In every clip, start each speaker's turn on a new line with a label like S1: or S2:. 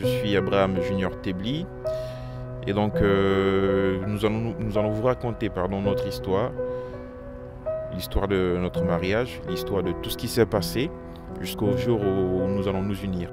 S1: Je suis Abraham Junior Tebli et donc nous allons vous raconter notre histoire, l'histoire de notre mariage, l'histoire de tout ce qui s'est passé jusqu'au jour où nous allons nous unir.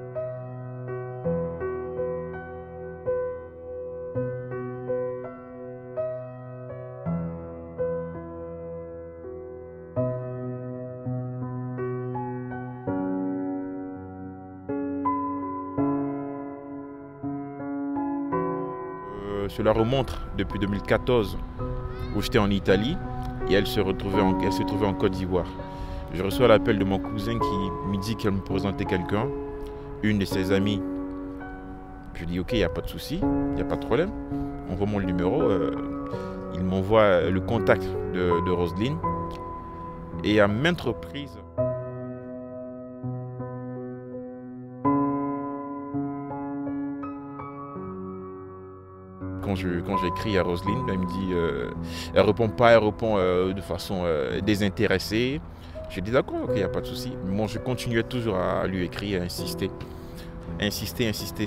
S1: Cela remonte depuis 2014 où j'étais en Italie et elle se trouvait en Côte d'Ivoire. Je reçois l'appel de mon cousin qui me dit qu'elle me présentait quelqu'un, une de ses amies. Je dis ok, il n'y a pas de souci, il n'y a pas de problème. On voit mon numéro, il m'envoie le contact de Roselyne et à maintes reprises. Quand j'écris à Roselyne, elle me dit, elle répond pas, elle répond de façon désintéressée. J'ai dit d'accord, ok, il n'y a pas de souci. Mais moi, je continuais toujours à lui écrire, à insister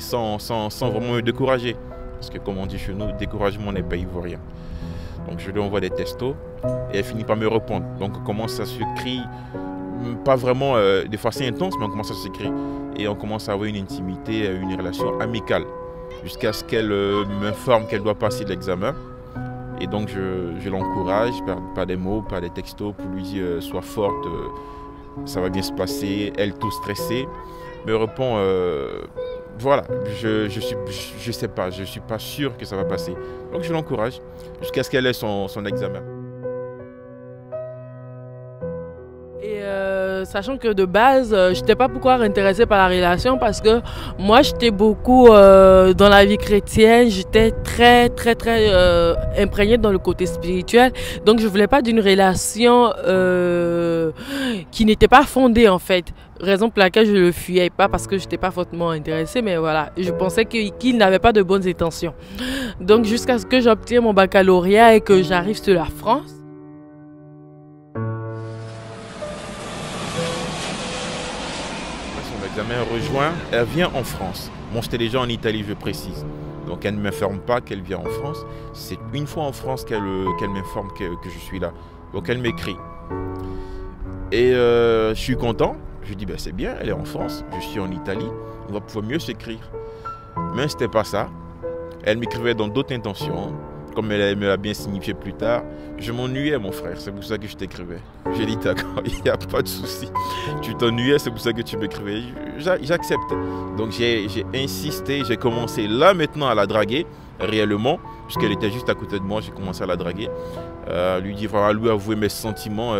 S1: sans vraiment me décourager. Parce que comme on dit chez nous, découragement n'est pas ivoirien. Donc je lui envoie des textos et elle finit par me répondre. Donc on commence à s'écrire, pas vraiment de façon intense, mais on commence à s'écrire. Et on commence à avoir une intimité, une relation amicale. Jusqu'à ce qu'elle m'informe qu'elle doit passer l'examen. Et donc je l'encourage par des mots, par des textos pour lui dire sois forte, ça va bien se passer. Elle tout stressée me répond voilà, je sais pas, je suis pas sûr que ça va passer. Donc je l'encourage jusqu'à ce qu'elle ait son examen.
S2: Et sachant que de base, je n'étais pas beaucoup intéressée par la relation parce que moi, j'étais beaucoup dans la vie chrétienne, j'étais très imprégnée dans le côté spirituel. Donc, je ne voulais pas d'une relation qui n'était pas fondée en fait. Raison pour laquelle je le fuyais, pas parce que je n'étais pas fortement intéressée, mais voilà, je pensais qu'il n'avait pas de bonnes intentions. Donc, jusqu'à ce que j'obtienne mon baccalauréat et que j'arrive sur la France.
S1: Son examen rejoint, elle vient en France. Bon, j'étais déjà en Italie, je précise. Donc elle ne m'informe pas qu'elle vient en France. C'est une fois en France qu'elle m'informe que je suis là. Donc elle m'écrit. Et je suis content. Je dis, ben, c'est bien, elle est en France, je suis en Italie. On va pouvoir mieux s'écrire. Mais ce n'était pas ça. Elle m'écrivait dans d'autres intentions. Comme elle me l'a bien signifié plus tard, je m'ennuyais mon frère, c'est pour ça que je t'écrivais. J'ai dit d'accord, il n'y a pas de souci. Tu t'ennuyais, c'est pour ça que tu m'écrivais. J'accepte. Donc j'ai insisté, j'ai commencé là maintenant à la draguer, réellement, puisqu'elle était juste à côté de moi, j'ai commencé à la draguer. À lui avouer mes sentiments,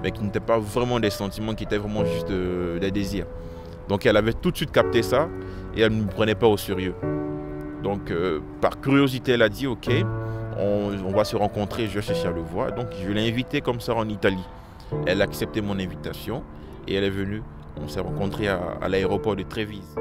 S1: mais qui n'étaient pas vraiment des sentiments, qui étaient vraiment juste des désirs. Donc elle avait tout de suite capté ça et elle ne me prenait pas au sérieux. Donc, par curiosité, elle a dit, ok, on va se rencontrer, je vais chercher à le voir. Donc, je l'ai invitée comme ça en Italie. Elle a accepté mon invitation et elle est venue. On s'est rencontrés à l'aéroport de Trévise.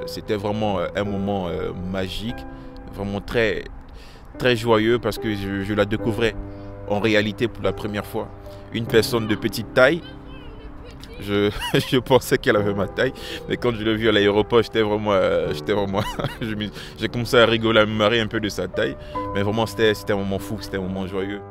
S1: c'était vraiment un moment magique, vraiment très, très joyeux parce que je la découvrais en réalité pour la première fois. Une personne de petite taille, je pensais qu'elle avait ma taille, mais quand je l'ai vue à l'aéroport, j'ai commencé à rigoler, à me marrer un peu de sa taille, mais vraiment c'était un moment fou, c'était un moment joyeux.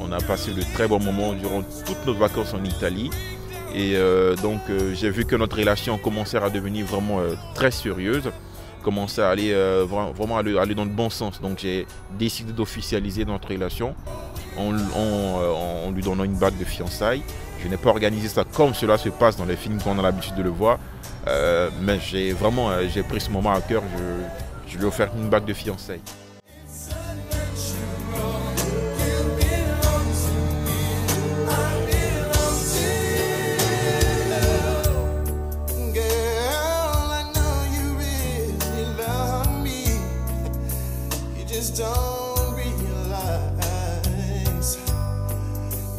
S1: On a passé de très bons moments durant toutes nos vacances en Italie. Et donc j'ai vu que notre relation commençait à devenir vraiment très sérieuse, commençait à aller vraiment aller dans le bon sens. Donc j'ai décidé d'officialiser notre relation en lui donnant une bague de fiançailles. Je n'ai pas organisé ça comme cela se passe dans les films qu'on a l'habitude de le voir, mais j'ai pris ce moment à cœur. Je lui ai offert une bague de fiançailles.
S3: Don't realize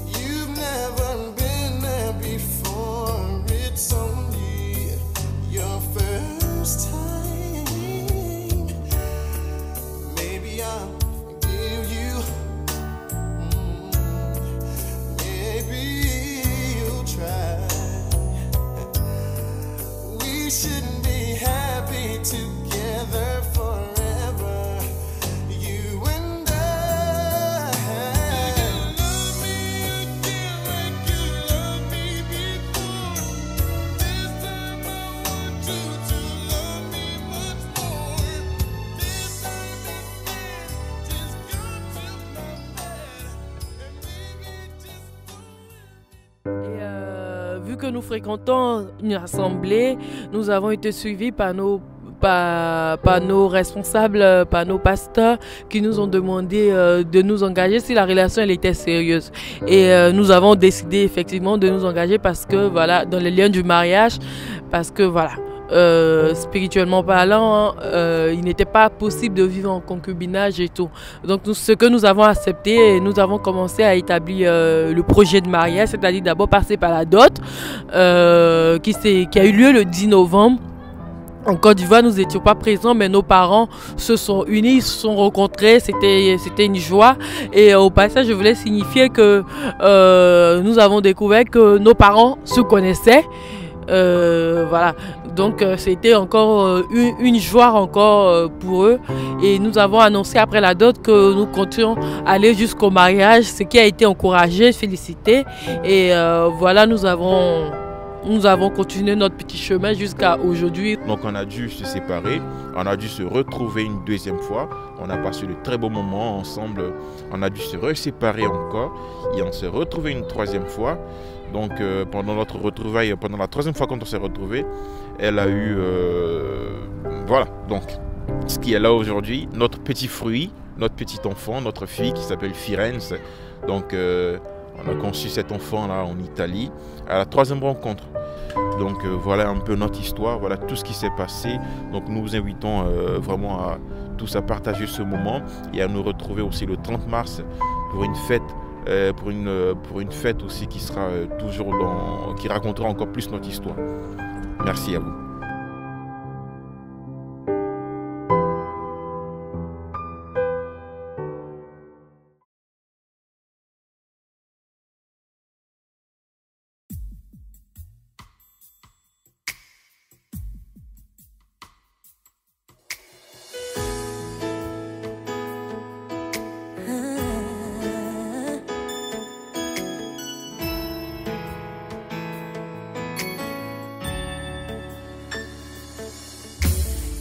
S3: you've never been there before. It's only your first time. Maybe I'll forgive you. Maybe you'll try. We should be happy together forever.
S2: Vu que nous fréquentons une assemblée, nous avons été suivis par nos responsables, par nos pasteurs qui nous ont demandé de nous engager si la relation elle était sérieuse. Et nous avons décidé effectivement de nous engager parce que voilà, dans les liens du mariage, parce que voilà, spirituellement parlant, il n'était pas possible de vivre en concubinage et tout. Donc ce que nous avons accepté, nous avons commencé à établir le projet de mariage, c'est-à-dire d'abord passer par la dot qui a eu lieu le 10 novembre. En Côte d'Ivoire, nous n'étions pas présents, mais nos parents se sont unis, ils se sont rencontrés, c'était une joie. Et au passage, je voulais signifier que nous avons découvert que nos parents se connaissaient. Voilà, donc c'était encore une joie encore pour eux, et nous avons annoncé après la dot que nous comptions aller jusqu'au mariage, ce qui a été encouragé, félicité, et voilà, nous avons continué notre petit chemin jusqu'à aujourd'hui.
S1: Donc on a dû se séparer, on a dû se retrouver une deuxième fois, on a passé de très beaux moments ensemble, on a dû se reséparer encore et on s'est retrouvé une troisième fois. Donc pendant notre retrouvaille, pendant la troisième fois quand on s'est retrouvé, elle a eu, voilà, donc ce qui est là aujourd'hui, notre petit fruit, notre petit enfant, notre fille qui s'appelle Firenze. Donc on a conçu cet enfant là en Italie à la troisième rencontre. Donc voilà un peu notre histoire, voilà tout ce qui s'est passé. Donc nous vous invitons vraiment à tous à partager ce moment et à nous retrouver aussi le 30 mars pour une fête. Pour une fête aussi qui sera toujours qui racontera encore plus notre histoire. Merci à vous.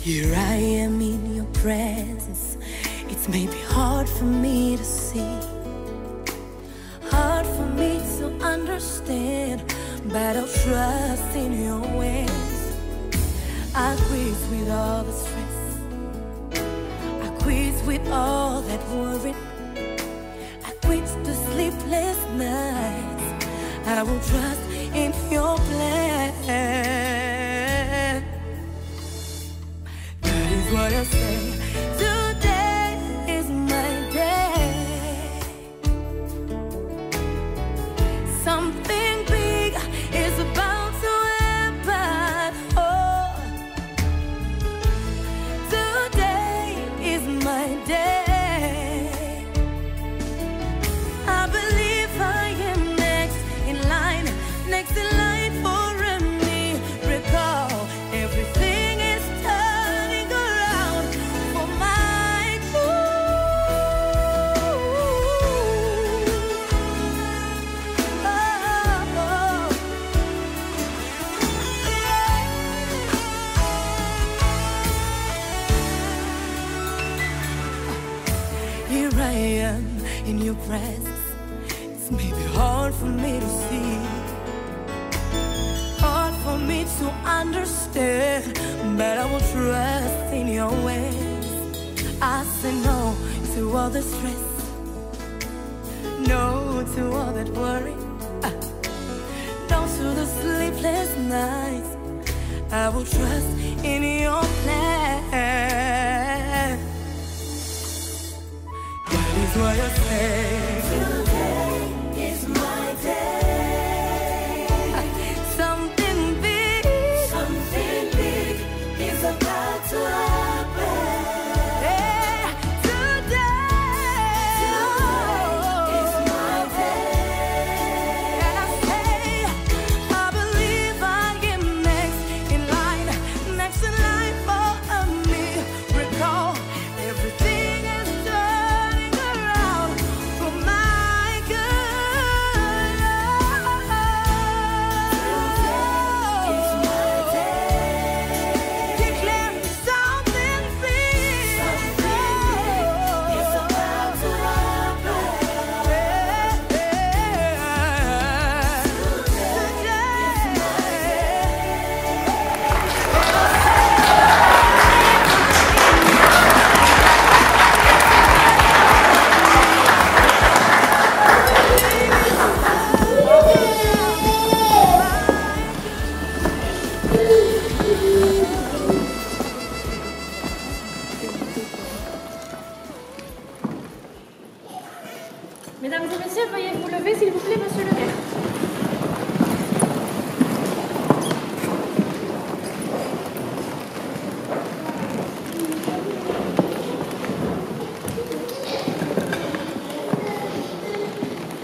S4: Here I am in your presence. It's maybe hard for me to see, hard for me to understand, but I'll trust in your ways. I quit with all the stress, I quit with all that worry, I quit the sleepless nights. I will trust in your plan. That is what I say. Today is my day. Something big is about to happen. Oh, today is my day. I believe I am next in line for a miracle. Everything is turning around for my good. Oh, yeah. Here I am in your presence. It's maybe hard for me to see, hard for me to understand, but I will trust in your ways. I say no to all the stress, no to all that worry, no to the sleepless nights. I will trust in your plan. That is why I say today is my day. Something big is about to happen. Yeah, today is my day. And I say, I believe I am next in line for a miracle. Everything is turning around for my good. Today is my day. Declare something big is about to happen.
S5: Mesdames et messieurs, veuillez vous lever, s'il vous plaît, monsieur le maire.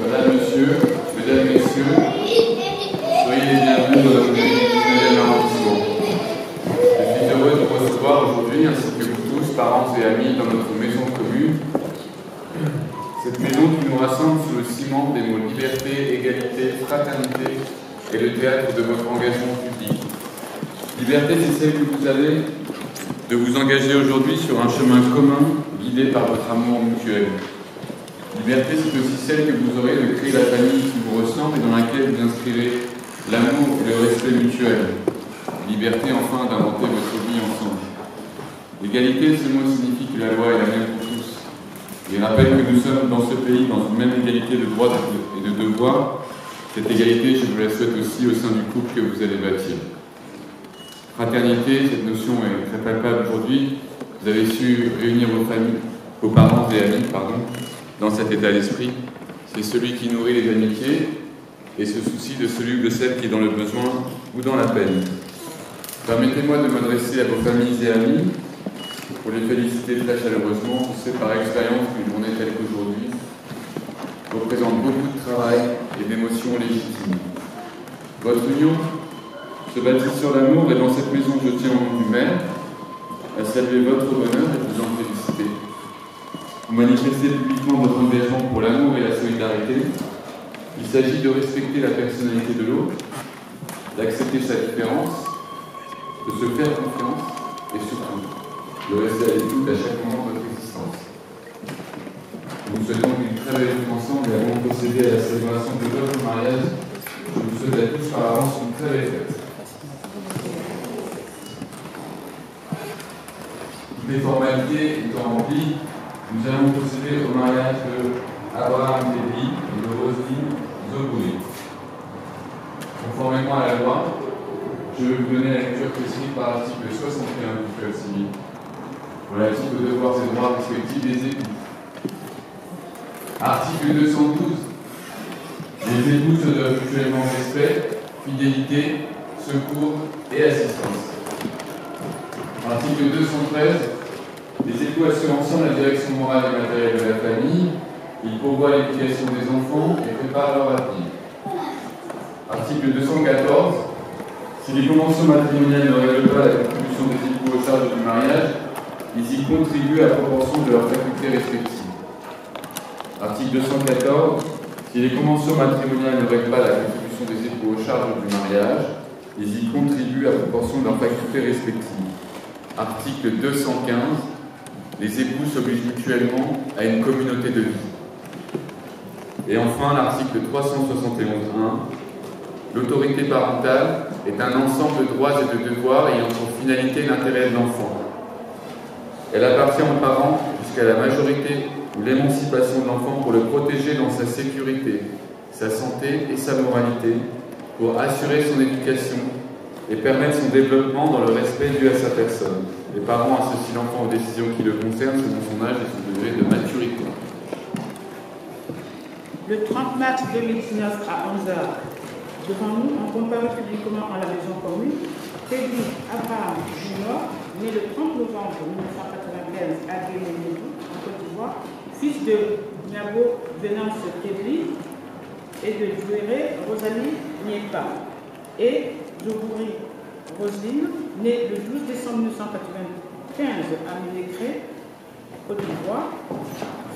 S6: Madame, Monsieur, Mesdames, Messieurs, soyez les bienvenus dans notre mairie du 19e arrondissement. Je suis heureux de vous recevoir aujourd'hui, ainsi que vous tous, parents et amis, dans notre maison commune. Cette maison qui nous rassemble sous le ciment des mots liberté, égalité, fraternité et le théâtre de votre engagement public. Liberté, c'est celle que vous avez de vous engager aujourd'hui sur un chemin commun guidé par votre amour mutuel. Liberté, c'est aussi celle que vous aurez de créer la famille qui vous ressemble et dans laquelle vous inscrirez l'amour et le respect mutuel. Liberté, enfin, d'inventer votre vie ensemble. L'égalité, ce mot signifie que la loi est la même pour tous. Il rappelle que nous sommes dans ce pays dans une même égalité de droits et de devoirs. Cette égalité, je vous la souhaite aussi au sein du couple que vous allez bâtir. Fraternité, cette notion est très palpable aujourd'hui. Vous avez su réunir vos parents et amis, dans cet état d'esprit. C'est celui qui nourrit les amitiés et se soucie de celui ou de celle qui est dans le besoin ou dans la peine. Permettez-moi de m'adresser à vos familles et amis pour les féliciter très chaleureusement. Je sais par expérience qu'une journée telle qu'aujourd'hui représente beaucoup de travail et d'émotions légitimes. Votre union se bâtit sur l'amour et dans cette maison je tiens au nom du maire à saluer votre bonheur et vous en féliciter. Vous manifestez publiquement votre engagement pour l'amour et la solidarité. Il s'agit de respecter la personnalité de l'autre, d'accepter sa différence, de se faire confiance et surtout de rester à l'écoute à chaque moment de votre existence. Nous vous souhaitons une très belle vie ensemble et avant de procéder à la célébration de votre mariage, je vous souhaite à tous par avance une très belle fête. Toutes les formalités étant remplies, nous allons procéder au mariage de Abraham Teddy et de Roselyne Zogouri. Conformément à la loi, je vais vous donner la lecture prescrite par l'article 61 du Code civil, relatif aux devoirs et droits respectifs des époux. Article 212. Les époux se doivent mutuellement respect, fidélité, secours et assistance. Article 213. Les époux assurent ensemble la direction morale et matérielle de la famille, ils pourvoient l'éducation des enfants et préparent leur avenir. Article 214. Si les conventions matrimoniales ne règlent pas la contribution des époux aux charges du mariage, ils y contribuent à proportion de leurs facultés respectives. Article 214. Si les conventions matrimoniales ne règlent pas la contribution des époux aux charges du mariage, ils y contribuent à proportion de leurs facultés respectives. Article 215. Les époux s'obligent mutuellement à une communauté de vie. Et enfin, l'article 371.1. L'autorité parentale est un ensemble de droits et de devoirs ayant pour finalité l'intérêt de l'enfant. Elle appartient aux parents jusqu'à la majorité ou l'émancipation de l'enfant pour le protéger dans sa sécurité, sa santé et sa moralité, pour assurer son éducation et permettre son développement dans le respect dû à sa personne. Les parents associent l'enfant aux décisions qui le concernent selon son âge et son degré de maturité.
S7: Le 30 mars 2019 à 11h, devant nous, on comparu publiquement à la maison commune Teddy Abraham Junior, né le 30 novembre 1995 à Guinée-Nédou, en Côte d'Ivoire, fils de Niabo Venance Teddy et de Douéré Rosalie Niepa, et Zogouri Roselyne, née le 12 décembre 1995 à Ménécré, Côte d'Ivoire,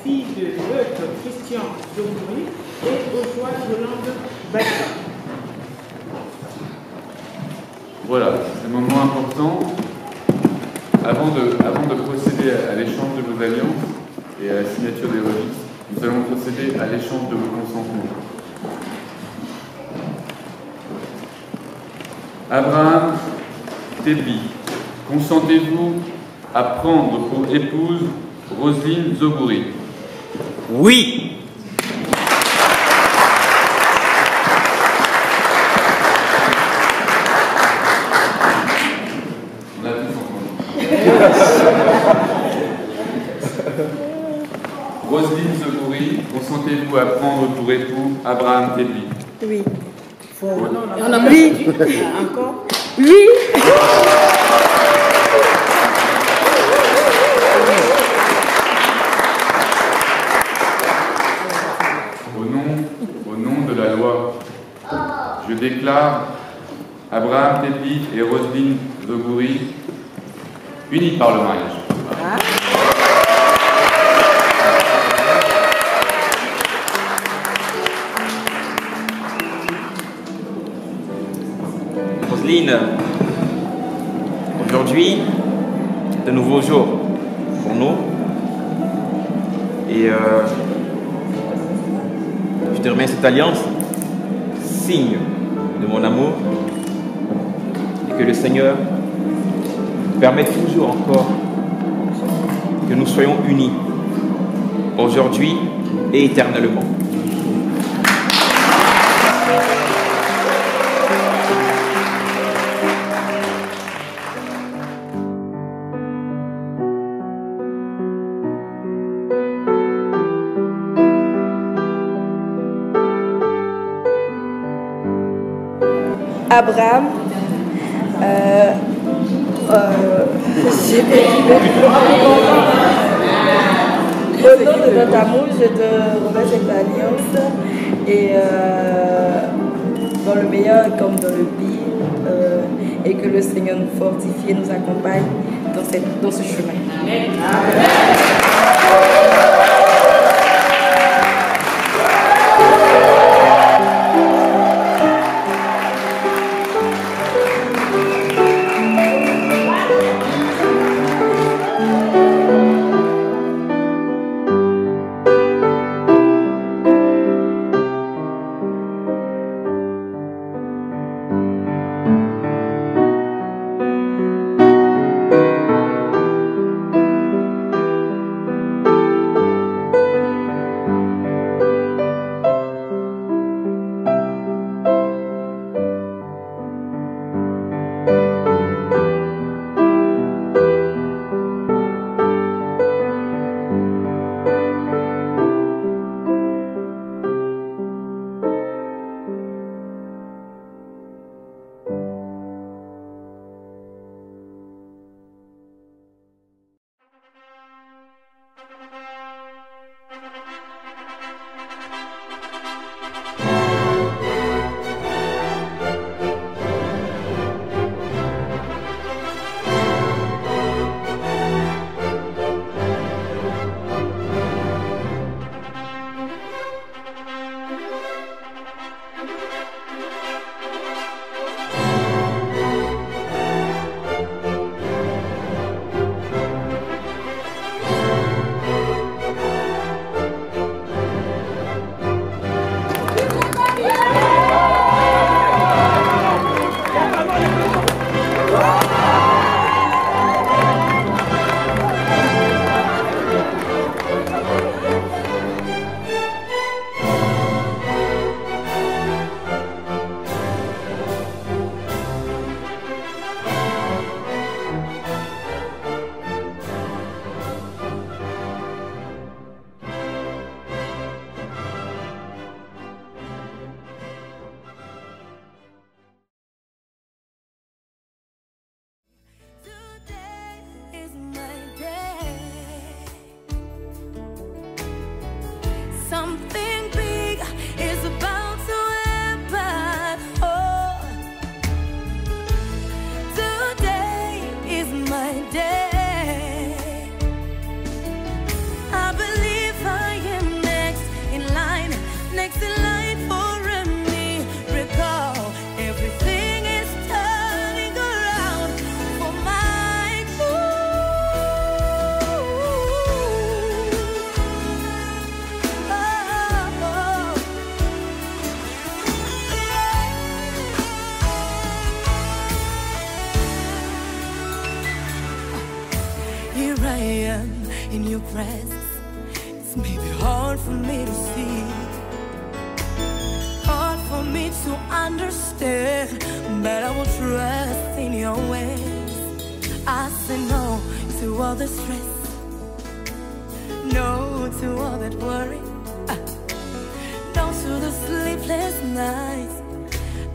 S7: fille de Eutre Christian Zogouri et Ojoie Yolande Bata.
S6: Voilà, c'est un moment important. Avant de procéder à l'échange de vos alliances et à la signature des registres, nous allons procéder à l'échange de vos consentements. Abraham Teddy, consentez-vous à prendre pour épouse Roselyne Zogouri?
S8: Oui.
S6: On a tous entendu. Roselyne Zogouri, consentez-vous à prendre pour époux Abraham Teddy?
S9: Oui.
S7: On a oui. Encore?
S9: Oui.
S6: Au nom de la loi, je déclare Abraham Teddy et Roselyne Zogouri unis par le mariage.
S8: Roselyne, aujourd'hui, de nouveaux jours pour nous. Et je te remets cette alliance, signe de mon amour, et que le Seigneur permette toujours encore que nous soyons unis, aujourd'hui et éternellement.
S9: Abraham, au nom de notre amour, je te remets cette alliance et dans le meilleur comme dans le pire, et que le Seigneur nous fortifie et nous accompagne dans ce chemin. Amen.
S4: stress. It's maybe hard for me to see, hard for me to understand, but I will trust in your ways. I say no to all the stress, no to all that worry, no to the sleepless nights.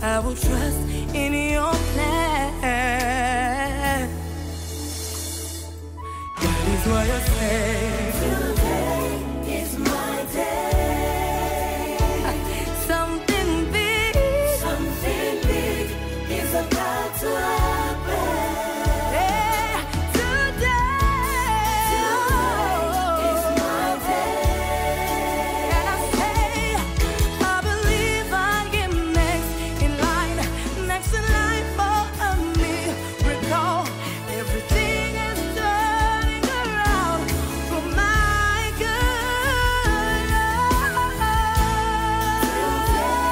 S4: I will trust in your plan. That is why I say today is my day. Something big is about to happen. Yeah, today is my day. And I say, I believe I am next in line for a miracle. Everything is turning around for my good. Today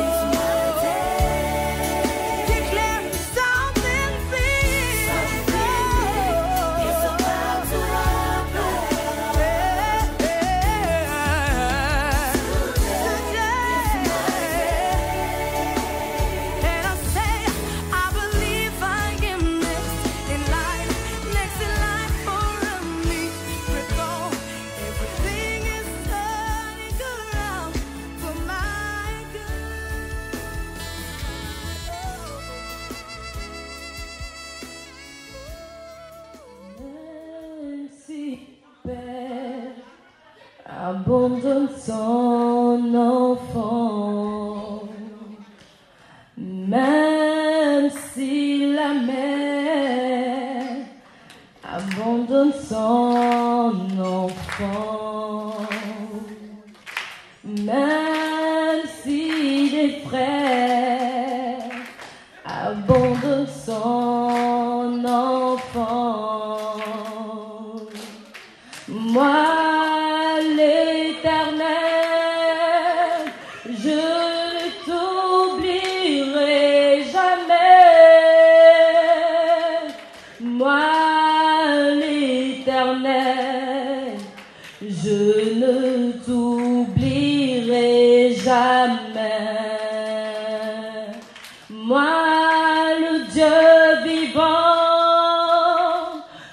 S4: is my day. Declare something big is about to happen. Today is my day. And I say, I believe I am next in line for a miracle. Everything is turning around for my
S10: Même si père abandonne son enfant, même si la mère abandonne son enfant, même si les frères abandonnent son enfant, moi l'Éternel, je ne t'oublierai jamais. Moi l'Éternel, je ne t'oublierai jamais. Moi le Dieu vivant,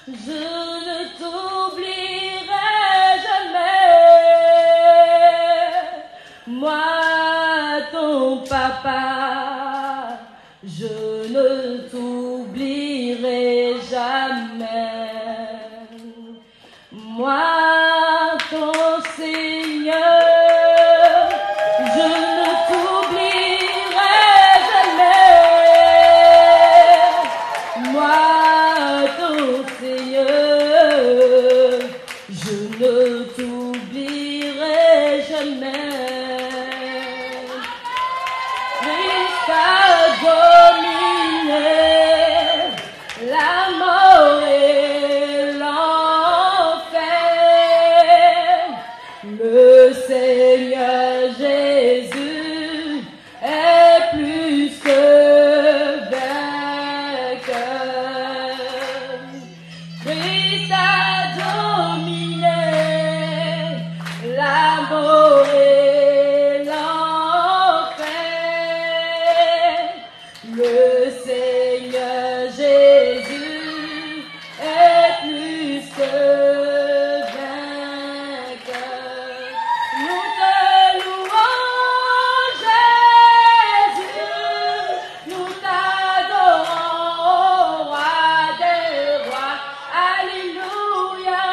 S10: je ne t'oublierai jamais. Moi ton papa, je ne t'oublierai jamais. Moi ton Seigneur, je ne t'oublierai jamais. Moi ton Seigneur, je ne t'oublierai jamais. Christ a dominé la mort et l'enfer. Le Seigneur Jésus est plus que vainqueur. Christ a dominé la mort et l'enfer. Le Seigneur Jésus est plus que vainqueur. Nous te louons, Jésus, nous t'adorons, roi des rois. Alléluia.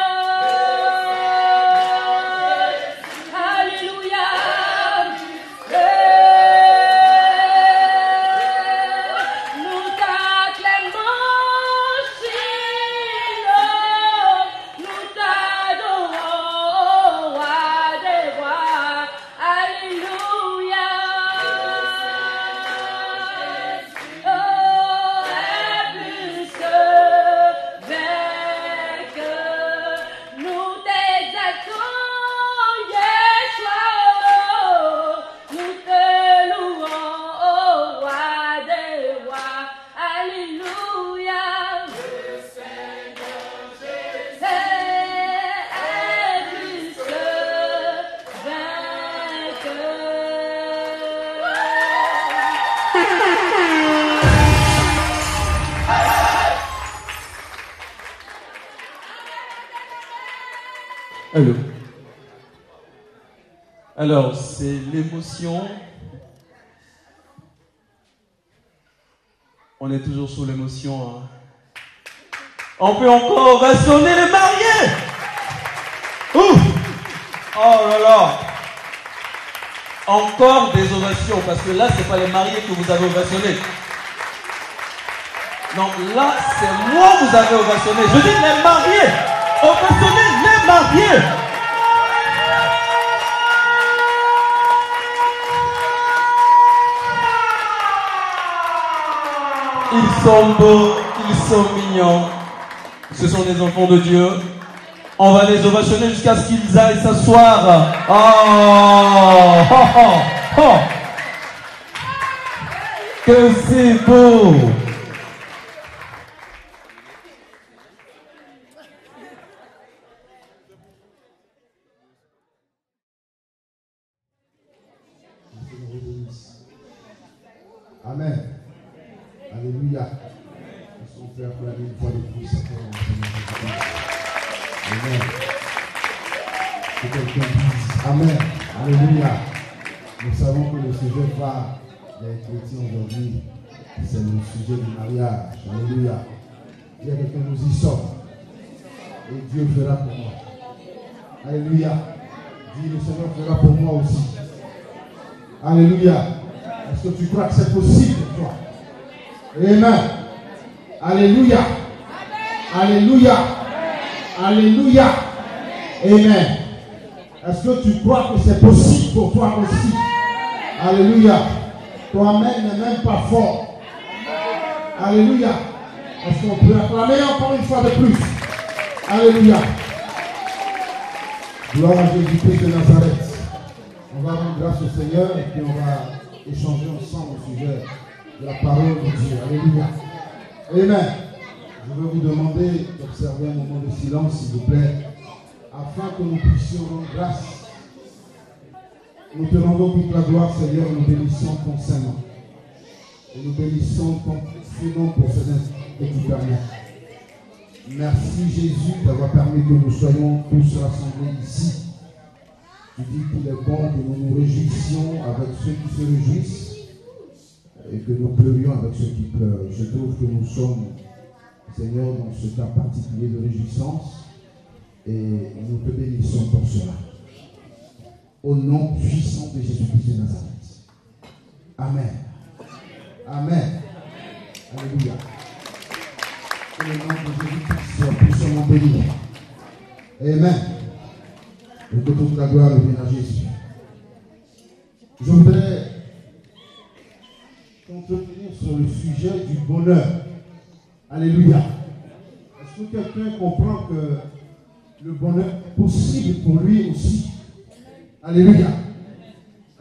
S11: Allô. Alors, c'est l'émotion. On est toujours sous l'émotion. Hein. On peut encore ovationner les mariés. Ouf. Oh là là. Encore des ovations, parce que là, c'est pas les mariés que vous avez ovationnés. Non, là, c'est moi que vous avez ovationné. Je dis les mariés. Ovationnez les mariés. Ils sont beaux, ils sont mignons. Ce sont des enfants de Dieu. On va les ovationner jusqu'à ce qu'ils aillent s'asseoir. Oh, oh, oh, oh. Que c'est beau.
S12: Amen. Alléluia. Est-ce qu'on peut acclamer une fois de plus? Amen. Que quelqu'un dise Amen. Alléluia. Nous savons que le sujet phare des chrétiens aujourd'hui, c'est le sujet du mariage. Alléluia. Il y a quelqu'un, nous y sommes. Et Dieu fera pour moi. Alléluia. Dis, le Seigneur fera pour moi aussi. Alléluia. Est-ce que tu crois que c'est possible pour toi? Amen. Alléluia. Alléluia. Alléluia. Amen. Est-ce que tu crois que c'est possible pour toi aussi? Alléluia. Toi-même n'est même pas fort. Alléluia. Est-ce qu'on peut acclamer encore une fois de plus? Alléluia. Gloire à Jésus-Christ de Nazareth. On va rendre grâce au Seigneur et puis on va échanger ensemble au sujet de la parole de Dieu. Alléluia. Amen. Je vais vous demander d'observer un moment de silence, s'il vous plaît, afin que nous puissions rendre grâce. Nous te rendons toute la gloire, Seigneur, nous bénissons ton Saint-Nom. Et nous bénissons ton précieux nom pour ce que tu permets. Merci Jésus d'avoir permis que nous soyons tous rassemblés ici. Tu dis qu'il est bon que nous nous réjouissions avec ceux qui se réjouissent et que nous pleurions avec ceux qui pleurent. Je trouve que nous sommes, Seigneur, dans ce cas particulier de réjouissance et nous te bénissons pour cela. Au nom puissant de Jésus-Christ de Nazareth. Amen. Amen. Alléluia. Que le nom de Jésus-Christ soit puissamment béni. Amen. Et que toute la gloire revienne à Jésus. Je voudrais t'entretenir sur le sujet du bonheur. Alléluia. Est-ce que quelqu'un comprend que le bonheur est possible pour lui aussi? Alléluia.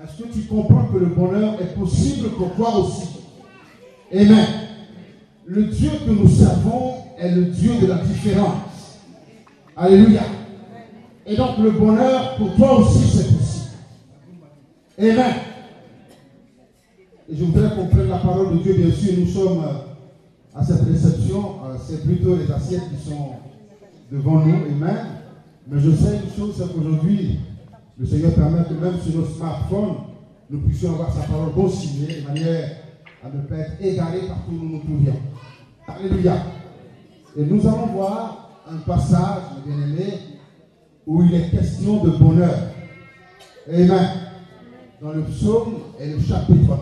S12: Est-ce que tu comprends que le bonheur est possible pour toi aussi? Amen. Le Dieu que nous servons est le Dieu de la différence. Alléluia. Et donc le bonheur pour toi aussi c'est possible. Amen. Et je voudrais qu'on prenne la parole de Dieu. Bien sûr, nous sommes à cette réception. C'est plutôt les assiettes qui sont devant nous. Amen. Mais je sais une chose, c'est qu'aujourd'hui, le Seigneur permet que même sur nos smartphones, nous puissions avoir sa parole bon signée, de manière à ne pas être égarés partout où nous nous trouvions. Alléluia. Et nous allons voir un passage, mes bien-aimés, où il est question de bonheur. Amen. Dans le psaume et le chapitre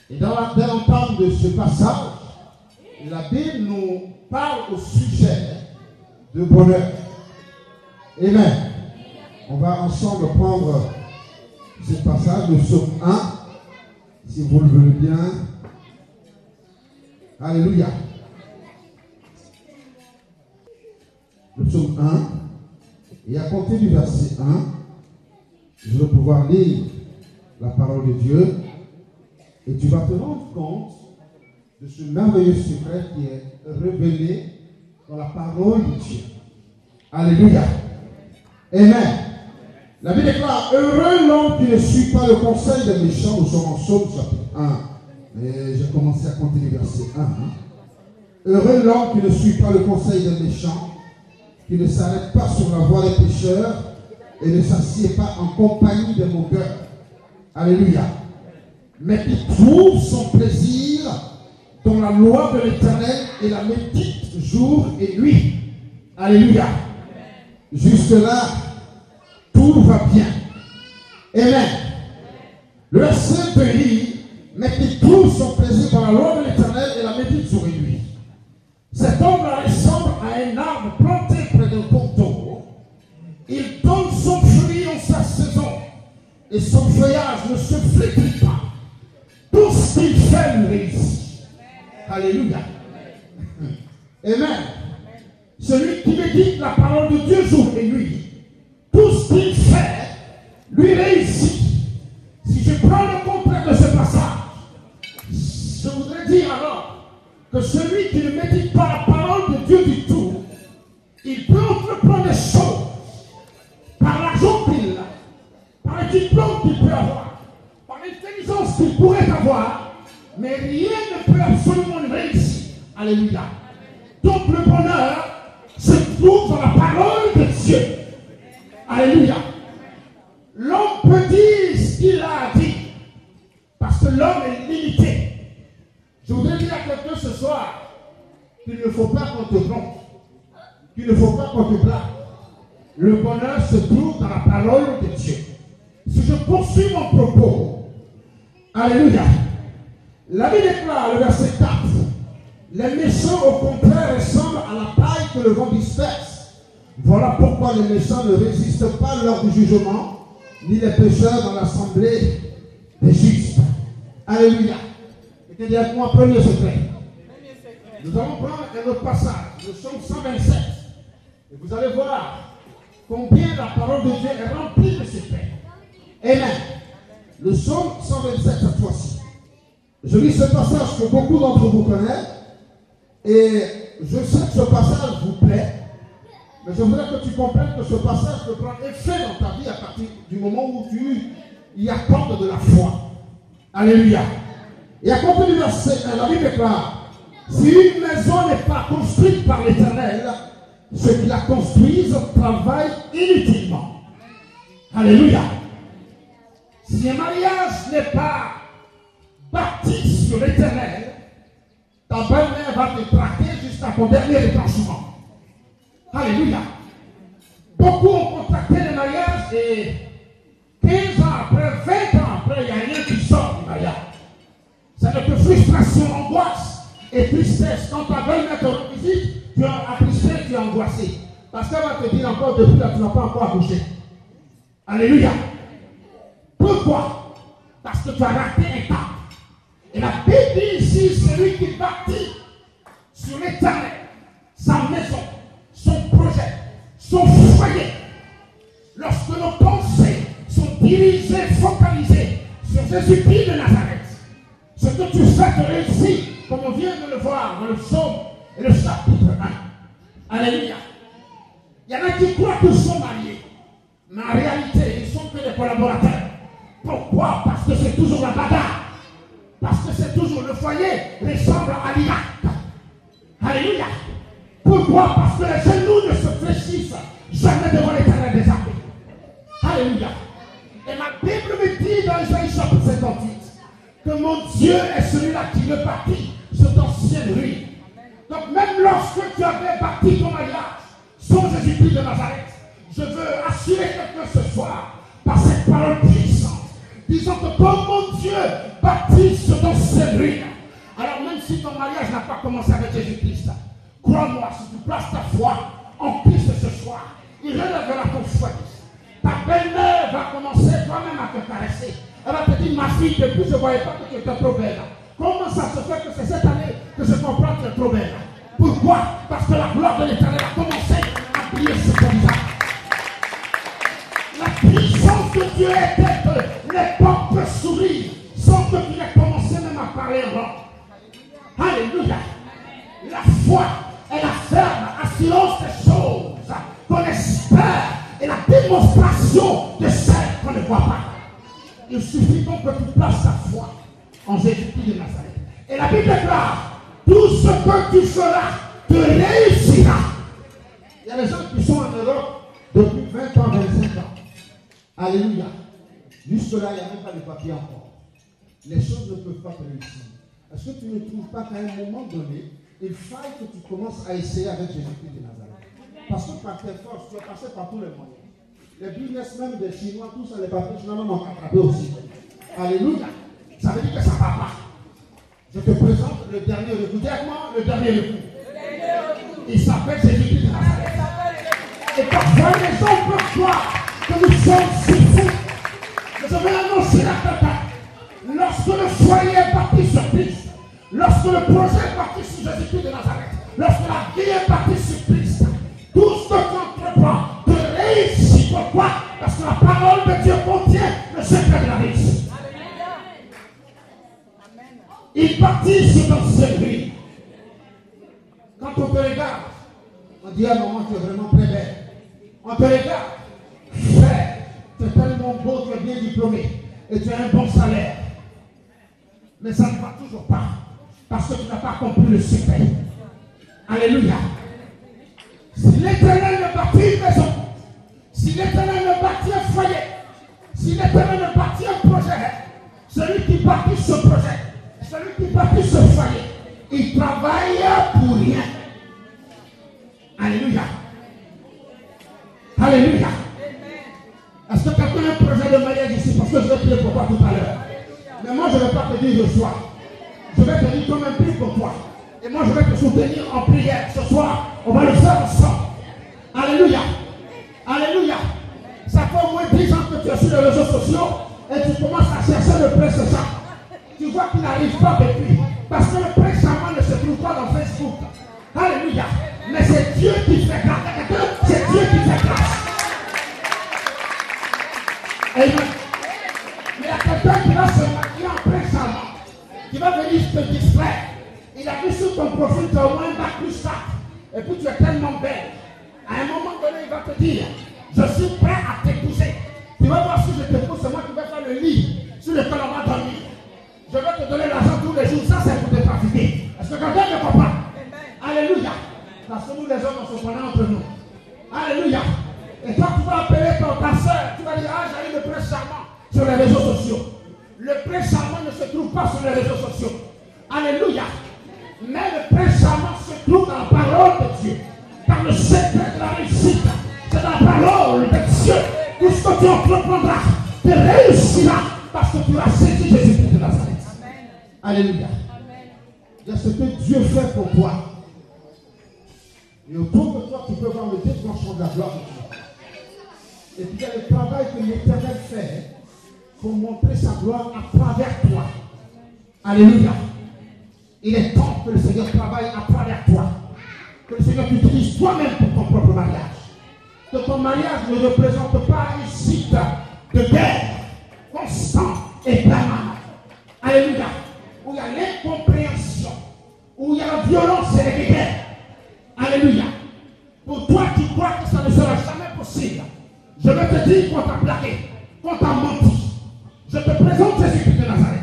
S12: 1. Et dans l'entente de ce passage, la Bible nous parle au sujet de bonheur. Amen. On va ensemble prendre ce passage, le psaume 1, si vous le voulez bien. Alléluia. Le psaume 1, et à compter du verset 1, je vais pouvoir lire la parole de Dieu, et tu vas te rendre compte de ce merveilleux secret qui est révélé dans la parole de Dieu. Alléluia. Amen. La Bible déclare, heureux l'homme qui ne suit pas le conseil des méchants. Nous sommes en Psaume chapitre 1. Et j'ai commencé à compter les versets 1. Heureux l'homme qui ne suit pas le conseil des méchants, qui ne s'arrête pas sur la voie des pécheurs et ne s'assied pas en compagnie des moqueurs. Alléluia. Mais qui trouve son plaisir dans la loi de l'Éternel et la médite jour et nuit. Alléluia. Jusque-là, tout va bien. Amen. Le verset 2 dit, mais qui trouve son plaisir dans la loi de l'Éternel et la médite jour et nuit. Cet homme-là ressemble à un arbre planté près d'un cours d'eau. Il donne son fruit en sa saison et son feuillage ne se flétrit pas. Tout ce qu'il fait lui réussit. Alléluia. Amen. Celui qui médite la parole de Dieu jour et nuit, tout ce qu'il fait lui réussit. Si je prends le contraire de ce passage, je voudrais dire alors que celui qui ne médite pas la parole de Dieu du tout, il peut entreprendre des choses par l'argent qu'il a, par les diplômes qu'il peut avoir, par l'intelligence qu'il pourrait avoir, mais rien ne peut absolument le réussir. Alléluia. Donc le bonheur se trouve dans la parole de Dieu. Alléluia. L'homme peut dire ce qu'il a dit, parce que l'homme est limité. Je voudrais dire à quelqu'un ce soir qu'il ne faut pas qu'on te trompe, qu'il ne faut pas qu'on te blague. Le bonheur se trouve dans la parole de Dieu. Si je poursuis mon propos, alléluia, la Bible déclare, le verset 4, les méchants au contraire ressemblent à la paille que le vent disperse. Voilà pourquoi les méchants ne résistent pas lors du jugement, ni les pécheurs dans l'assemblée des justes. Alléluia. Et dis avec moi, premier secret. Nous allons prendre un autre passage, le psaume 127. Et vous allez voir combien la parole de Dieu est remplie de secrets. Amen. Le psaume 127 cette fois-ci. Je lis ce passage que beaucoup d'entre vous connaissent. Et je sais que ce passage vous plaît. Mais je voudrais que tu comprennes que ce passage peut prendre effet dans ta vie à partir du moment où tu y accordes de la foi. Alléluia. Et à compter du verset 1, la Bible déclare, si une maison n'est pas construite par l'Éternel, ceux qui la construisent travaillent inutilement. Alléluia. Si un mariage n'est pas bâti sur l'Éternel, ta belle-mère va te traquer jusqu'à ton dernier déclenchement. Alléluia. Beaucoup ont contracté le mariage et 15 ans après, 20 ans après, il n'y a rien qui sort du mariage. C'est notre frustration, angoisse et tristesse. Quand ta belle-mère te rend visite, tu es attristé, tu es angoissé. Parce qu'elle va te dire encore depuis là, tu n'as pas encore accouché. Alléluia. Pourquoi? Parce que tu as raté un pas. Et la Bible dit ici, celui qui bâtit sur l'Éternel, sa maison, son projet, son foyer, lorsque nos pensées sont dirigées, focalisées sur Jésus-Christ de Nazareth, ce que tu fais te réussir, comme on vient de le voir dans le psaume et le chapitre 1. Alléluia. Il y en a qui croient qu'ils sont mariés, mais en réalité, ils ne sont que des collaborateurs. Pourquoi? Parce que c'est toujours la bagarre. Parce que c'est toujours le foyer ressemble à l'Irak. Alléluia. Pourquoi? Parce que les genoux ne se fléchissent jamais devant l'Éternel des armées. Alléluia. Et ma Bible me dit dans Isaïe chapitre 58 que mon Dieu est celui-là qui me bâtit sur d'anciennes ruines. Donc même lorsque tu avais bâti ton mariage sans Jésus-Christ de Nazareth, je veux assurer quelqu'un ce soir par cette parole puissante, disant que comme mon Dieu bâtit sur d'anciennes ruines, alors même si ton mariage n'a pas commencé avec Jésus-Christ, crois-moi, si tu places ta foi en Christ ce soir, il relèvera ton foyer. Ta belle-mère va commencer toi-même à te caresser. Elle va te dire, ma fille, depuis je ne voyais pas que tu étais trop belle. Comment ça se fait que c'est cette année que je comprends que tu es trop belle? Pourquoi? Parce que la gloire de l'Éternel a commencé à briller sur ton visage. La puissance de Dieu est telle que les portes peuvent s'ouvrir sans que tu aies commencé même à parler en langue. Alléluia. La foi est la ferme assurance des choses qu'on espère et la démonstration de celles qu'on ne voit pas. Il suffit donc que tu places ta foi en Jésus-Christ de Nazareth. Et la Bible déclare, tout ce que tu feras te réussira. Il y a des gens qui sont en Europe depuis 20 ans, 25 ans. Alléluia. Jusque-là, il n'y a même pas de papier encore. Les choses ne peuvent pas te réussir. Est-ce que tu ne trouves pas qu'à un moment donné, il faille que tu commences à essayer avec Jésus-Christ de Nazareth? Parce que par tes forces, tu es passé par tous les moyens. Les business même des Chinois, tout ça, les papiers, tu n'as même encore attrapé aussi. Alléluia. Ça veut dire que ça ne va pas. Je te présente le dernier recours. Dis-moi le dernier recours. Il s'appelle Jésus-Christ de Nazareth. Et parfois, les gens peuvent croire que nous sommes si fous. Mais je vais annoncer à quelqu'un. Lorsque le foyer est parti sur Christ, lorsque le projet est parti sur Jésus-Christ de Nazareth, lorsque la vie est partie sur Christ, tout ce que tu entreprends te réussit. Pourquoi? Parce que la parole de Dieu contient le secret de la réussite. Il partit sur ton service. Quand on te regarde, on dit à un moment, tu es vraiment très belle. On te regarde, frère, tu es tellement beau, tu es bien diplômé et tu as un bon salaire. Mais ça ne va toujours pas parce que tu n'as pas compris le secret. Alléluia. Si l'Éternel ne bâtit une maison, si l'Éternel ne bâtit un foyer, si l'Éternel ne bâtit un projet, celui qui bâtit ce projet, celui qui bâtit ce foyer, il travaille pour rien. Alléluia. Alléluia. Est-ce que quelqu'un a un projet de mariage ici? Parce que je vais prier pour toi tout à l'heure. Mais moi, je ne vais pas te dire je sois. Je vais te dire comme un prix pour toi. Et moi, je vais te soutenir en prière. Ce soir, on va le faire ensemble. Alléluia. Alléluia. Ça fait au moins 10 ans que tu es sur les réseaux sociaux et tu commences à chercher le prince charmant. Tu vois qu'il n'arrive pas depuis. Parce que le prince charmant ne se trouve pas dans Facebook. Alléluia. Mais c'est Dieu qui fait grâce. C'est Dieu qui fait grâce. Amen. Mais il y a quelqu'un qui va se maquiller en prince charmant, qui va venir te distraire. Il a vu sur ton profil, tu as au moins un bac plus 4. Et puis tu es tellement belle. À un moment donné, il va te dire, je suis prêt à t'épouser. Tu vas voir si je t'épouse, c'est moi qui vais faire le lit sur lequel on va dormir. Je vais te donner l'argent tous les jours. Ça, c'est pour te trafiquer. Est-ce que quelqu'un me comprend? Alléluia. Parce que nous, les hommes, on se connaît entre nous. Alléluia. Et toi, tu vas appeler ta soeur. Tu vas dire, ah, j'ai eu le prince charmant sur les réseaux sociaux. Le prince charmant ne se trouve pas sur les réseaux sociaux. Alléluia. Mais le prince charmant se trouve dans la parole de Dieu. Dans le secret de la réussite. C'est dans la parole de Dieu. Tout ce que tu entreprendras te réussira parce que tu as saisi Jésus-Christ de Nazareth. Alléluia. Il y a ce que Dieu fait pour toi. Et autour de toi, tu peux voir le déclenchement de la gloire de Dieu. Et puis il y a le travail que l'Éternel fait pour montrer sa gloire à travers toi. Alléluia. Il est temps que le Seigneur travaille à travers toi. Que le Seigneur t'utilise toi-même pour ton propre mariage. Que ton mariage ne représente pas une site de guerre constant et permanent. Alléluia. Où il y a l'incompréhension, où il y a la violence et les guerres. Alléluia. Pour toi qui crois que ça ne sera jamais possible, je vais te dire qu'on t'a plaqué, qu'on t'a menti. Je te présente Jésus-Christ de Nazareth.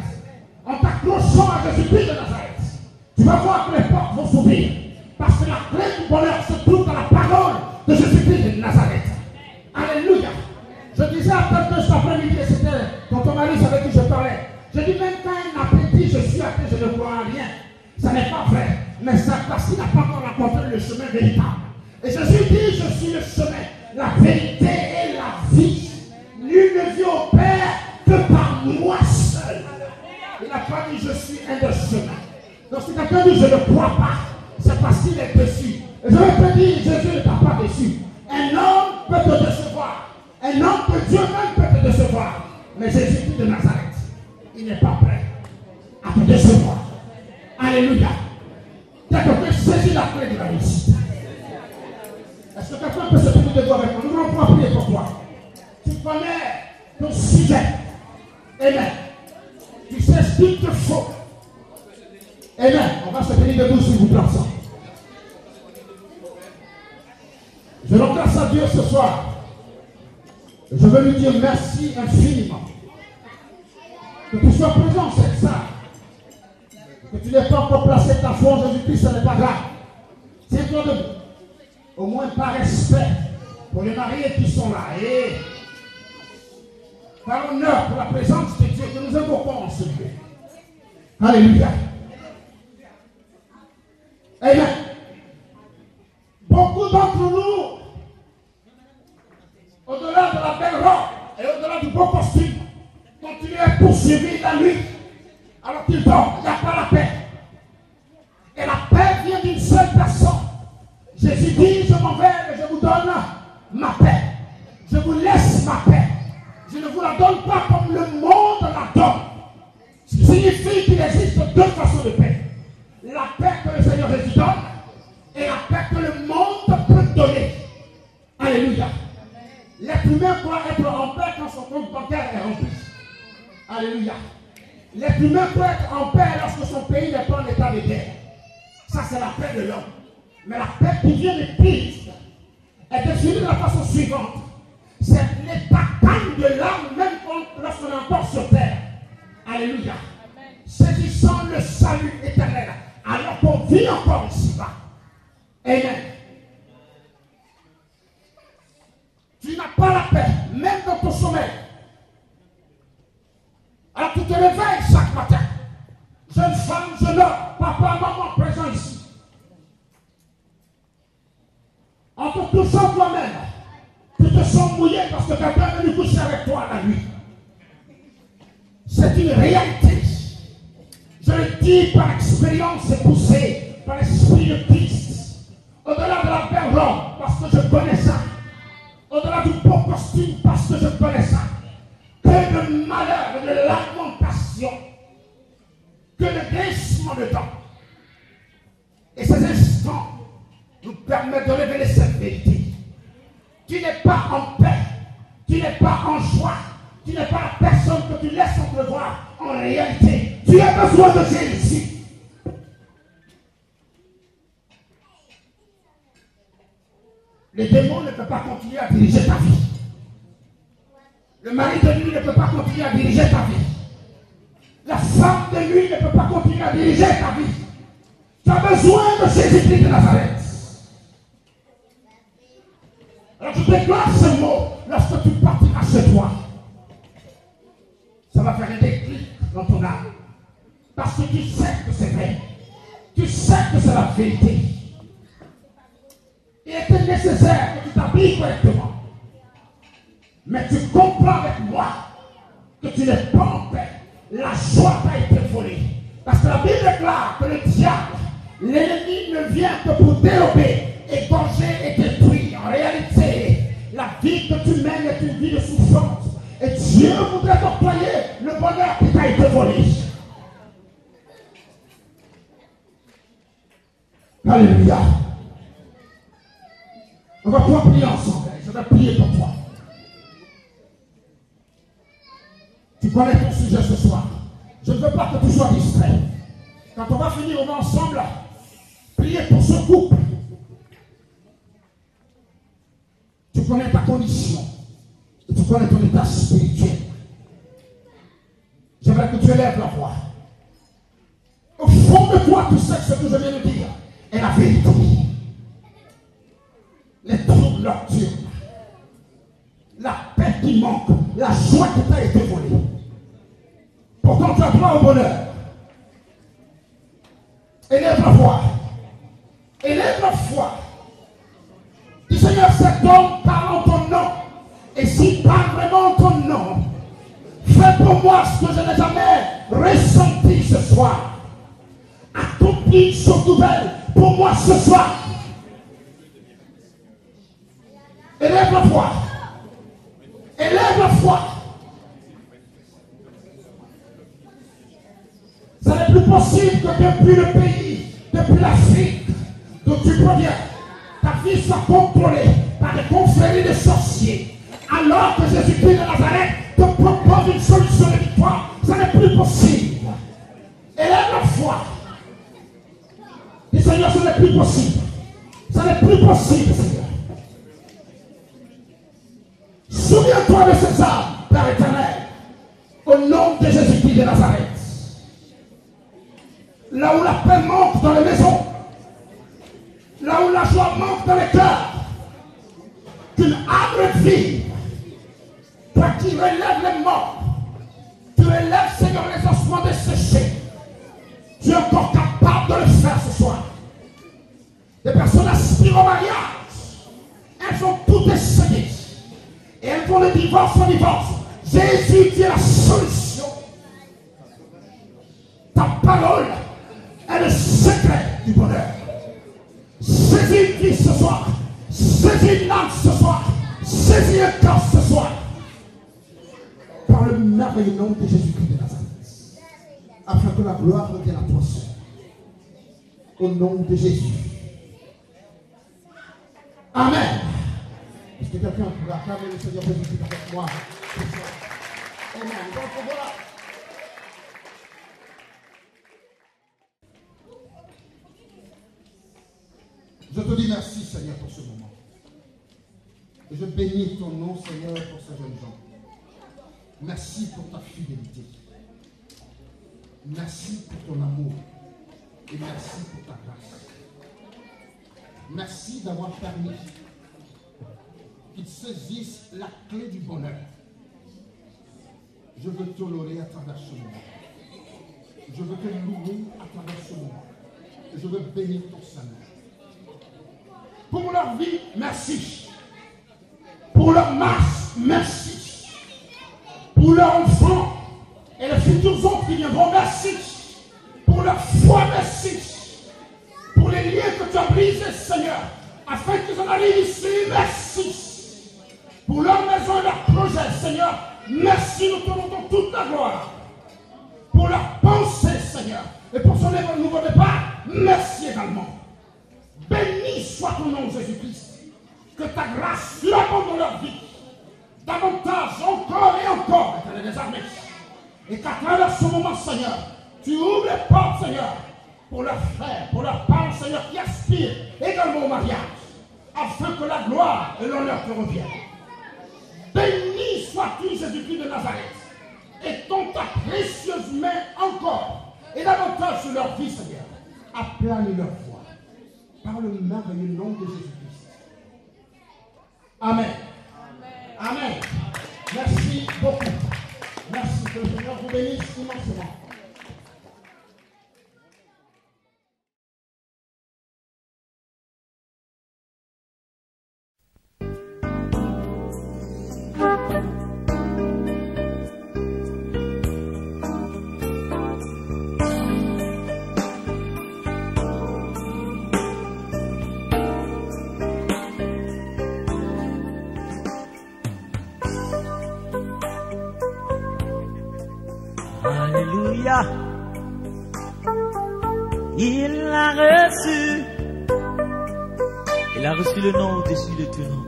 S12: En t'accrochant à Jésus-Christ de Nazareth, tu vas voir que les portes vont s'ouvrir. Parce que la clé du bonheur se trouve dans la parole de Jésus-Christ de Nazareth. Alléluia. Je disais à quelqu'un cet après-midi, c'était quand ton mari savait qui je parlais. Je dis même quand il m'a dit je suis athée, je ne crois en rien. Ça n'est pas vrai. Mais c'est parce qu'il n'a pas encore rencontré le chemin véritable. Et Jésus dit, je suis le chemin, la vérité et la vie. Nul ne vient au Père que par moi seul. Il n'a pas dit je suis un des chemins. Donc si quelqu'un dit je ne crois pas, c'est parce qu'il est déçu. Et je vais te dire, Jésus ne t'a pas déçu. Un homme peut te décevoir. Un homme que Dieu même peut te décevoir. Mais Jésus de Nazareth, il n'est pas prêt à te décevoir. Alléluia. Quelqu'un saisit la clé de la réussite. Est-ce que quelqu'un peut se tenir debout avec moi? Nous allons pouvoir prier pour toi. Tu connais ton sujet. Amen. Tu sais ce qu'il te faut. Amen. On va se tenir debout s'il vous plaît ensemble. Je rends grâce à Dieu ce soir. Je veux lui dire merci infiniment. Que tu sois présent, c'est ça. Que tu n'aies pas encore placé ta foi en Jésus-Christ, ce n'est pas grave. Tiens-toi debout. au moins par respect pour les mariés qui sont là, et par honneur pour la présence de Dieu que nous invoquons en ce lieu. Alléluia. Amen. Beaucoup d'entre nous, au-delà de la belle robe et au-delà du beau costume, continuent à poursuivre la nuit alors qu'ils dorment. Il n'y a pas la paix. Et la paix vient d'une seule personne. Jésus dit, je m'en vais et je vous donne ma paix. Je vous laisse ma paix. Je ne vous la donne pas comme le monde la donne. Ce qui signifie qu'il existe deux façons de paix. La paix que le Seigneur Jésus donne et la paix que le monde peut donner. Alléluia. L'être humain doit être en paix quand son compte bancaire est rempli. Alléluia. L'être humain peut être en paix lorsque son pays n'est pas en état de guerre. Ça, c'est la paix de l'homme. Mais la paix qui vient de Christ est définie de la façon suivante. C'est l'état calme de l'âme, même lorsqu'on est encore sur terre. Alléluia. Saisissant le salut éternel, alors qu'on vit encore ici-bas. Amen. Tu n'as pas la paix, même dans ton sommeil. Alors tu te réveilles chaque matin. Jeune femme, jeune homme, papa, maman présent ici. En te touchant toi-même, tu te sens mouillé parce que quelqu'un est venu coucher avec toi la nuit. C'est une réalité. Je le dis par expérience et poussé par l'Esprit de Christ. Au-delà de la belle robe, parce que je connais ça. Au-delà du beau costume, parce que je connais ça. Que de malheur, de lamentation, que de grincement de dents. Et ces instants nous permettent de révéler cette vérité. Tu n'es pas en paix, tu n'es pas en joie, tu n'es pas la personne que tu laisses entrevoir en réalité. Tu as besoin de Dieu ici. Le démon ne peut pas continuer à diriger ta vie. Le mari de nuit ne peut pas continuer à diriger ta vie. La femme de nuit ne peut pas continuer à diriger ta vie. Tu as besoin de Jésus-Christ de Nazareth. Alors tu déclares ce mot lorsque tu partiras chez toi. Ça va faire un déclic dans ton âme. Parce que tu sais que c'est vrai. Tu sais que c'est la vérité. Il était nécessaire que tu t'habilles correctement. Mais tu comprends avec moi que tu n'es pas en paix. La joie t'a été volée. Parce que la Bible déclare que le diable, l'ennemi ne vient que pour dérober, égorger et détruire. En réalité, la vie que tu mènes est une vie de souffrance. Et Dieu voudrait t'octroyer le bonheur qui t'a été volé. Alléluia. On va pouvoir prier ensemble. Je vais prier pour toi. Tu connais ton sujet ce soir. Je ne veux pas que tu sois distrait. Quand on va finir, on va ensemble prier pour ce couple. Tu connais ta condition. Et tu connais ton état spirituel. J'aimerais que tu élèves la voix. Au fond de toi, tu sais que ce que je viens de dire est la vérité. Les troubles nocturnes, la paix qui manque, la joie qui t'a été volée. Pourtant, tu as droit au bonheur. Élève la voix. Élève la foi. Dis Seigneur, cet homme parle en ton nom. Et s'il parle vraiment en ton nom, fais pour moi ce que je n'ai jamais ressenti ce soir. Accomplis une chose nouvelle pour moi ce soir. Élève la foi. Élève la foi. Ça n'est plus possible que depuis le pays, depuis l'Afrique d'où tu proviens, ta vie soit contrôlée par des confréries de sorciers. Alors que Jésus-Christ de Nazareth te propose une solution de victoire, ça n'est plus possible. Élève la foi. Dis Seigneur, ce n'est plus possible. Ça n'est plus possible, Seigneur. Souviens-toi de ces âmes, Père éternel, au nom de Jésus-Christ de Nazareth. Là où la paix manque dans les maisons, là où la joie manque dans les cœurs, qu'une âme vive, toi qui relèves les morts, tu élèves, Seigneur, les ossements desséchés. Tu es encore capable de le faire ce soir. Des personnes aspirent au mariage, elles ont tout essayé, et elles vont de divorce en divorce. Jésus, tu es la solution. Ta parole est le secret du bonheur. Saisis une vie ce soir, saisis une âme ce soir, saisis un corps ce soir. Par le merveilleux nom de Jésus-Christ de Nazareth, afin que la gloire revienne à toi seul. Au nom de Jésus. Amen. Est-ce que quelqu'un pourrait acclamer le Seigneur Jésus-Christ avec moi? Amen. Donc voilà. Je te dis merci, Seigneur, pour ce moment. Et je bénis ton nom, Seigneur, pour ces jeunes gens. Merci pour ta fidélité. Merci pour ton amour. Et merci pour ta grâce. Merci d'avoir permis qu'ils saisissent la clé du bonheur. Je veux t'honorer à travers ce moment. Je veux te louer à travers ce moment. Et je veux bénir ton Seigneur. Pour leur vie, merci. Pour leur masse, merci. Pour leurs enfants et les futurs enfants qui viendront, merci. Pour leur foi, merci. Pour les liens que tu as brisés, Seigneur, afin qu'ils en arrivent ici, merci. Pour leur maison et leur projet, Seigneur, merci, nous te rendons toute la gloire. Pour leur pensée, Seigneur, et pour son nouveau départ, merci également. Béni soit ton nom, Jésus-Christ. Que ta grâce surabonde dans leur vie. Davantage, encore et encore, Éternel des armées. Et qu'à travers ce moment, Seigneur, tu ouvres les portes, Seigneur, pour leurs frères, pour leurs parents, Seigneur, qui aspirent également au mariage, afin que la gloire et l'honneur te reviennent. Béni sois-tu, Jésus-Christ de Nazareth, et ton ta précieuse main encore, et davantage sur leur vie, Seigneur, aplane leur voix, par le merveilleux nom de Jésus-Christ. Amen. Amen. Merci beaucoup. Merci, que le Seigneur vous bénisse immensément.
S13: Alléluia. Il l'a reçu. Il a reçu le nom au-dessus de tout nom.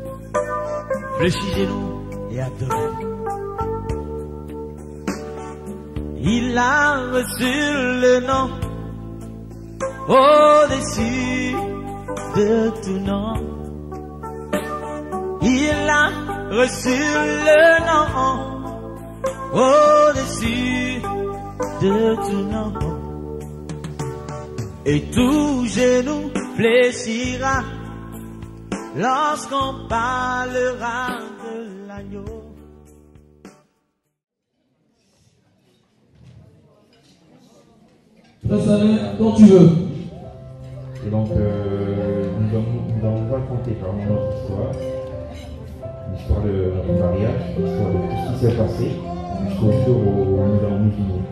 S13: Fléchissez-nous et adorez. Il a reçu le nom au-dessus de tout nom. Il a reçu le nom au-dessus de tout nom. Et tout genou fléchira lorsqu'on parlera de l'agneau.
S11: Très quand tu veux.
S8: Et donc, nous allons raconter par notre histoire, l'histoire de notre mariage, l'histoire de tout ce qui s'est passé jusqu'au jour où nous allons nous unir.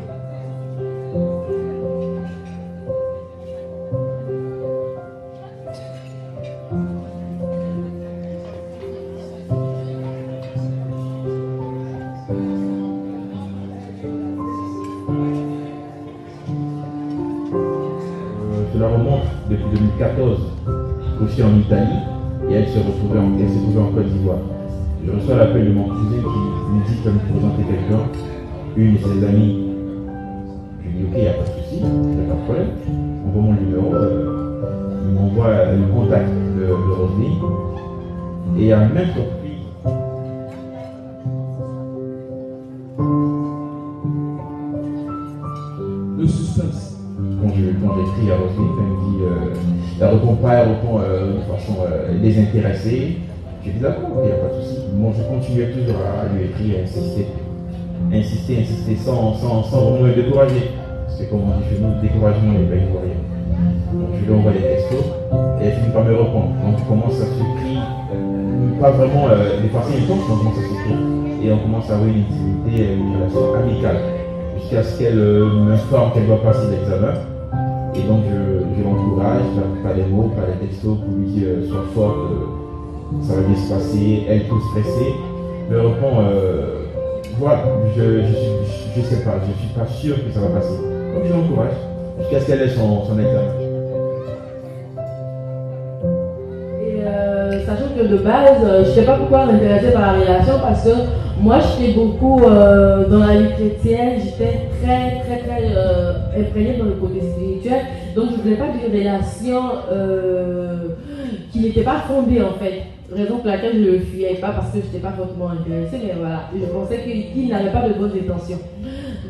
S8: Cela remonte depuis 2014, aussi en Italie, et elle s'est trouvée en Côte d'Ivoire. Je reçois l'appel de mon cousin qui me dit qu'il va me présenter quelqu'un, une de ses amies. Je lui dis ok, il n'y a pas de souci, il n'y a pas de problème. On voit mon numéro, il m'envoie le contact de Roselyne, et à même surprise,
S11: le suspense.
S8: Quand j'écris
S14: écrit à Roselyne, elle me dit, elle ne répond pas, elle répond de façon désintéressée. J'ai dit d'accord, il n'y a pas de souci. Bon, je continuais toujours à lui écrire, insister sans vraiment me décourager. Parce que comme on dit chez nous, le découragement n'est pas ivoirien. Donc je lui envoie des textos et elle finit par me répondre. Donc on commence à s'écrire, pas vraiment de façon intense, on commence à s'écrire. Et on commence à avoir une intimité, une relation amicale. Jusqu'à ce qu'elle m'informe qu'elle doit passer l'examen. Et donc je l'encourage, pas des mots, pas des textos pour lui dire sois forte, ça va bien se passer, elle tout stressée. Me répond voilà, je sais pas, je suis pas sûr que ça va passer. Donc je l'encourage jusqu'à ce qu'elle ait son examen.
S2: Et sachant que de base, je ne sais pas pourquoi m'intéresser par la relation parce que moi j'étais beaucoup dans la vie chrétienne, j'étais très imprégnée dans le côté spirituel, donc je ne voulais pas d'une relation qui n'était pas fondée en fait. Raison pour laquelle je ne le fuyais pas parce que je n'étais pas fortement intéressée, mais voilà, je pensais qu'il n'avait pas de bonnes intentions.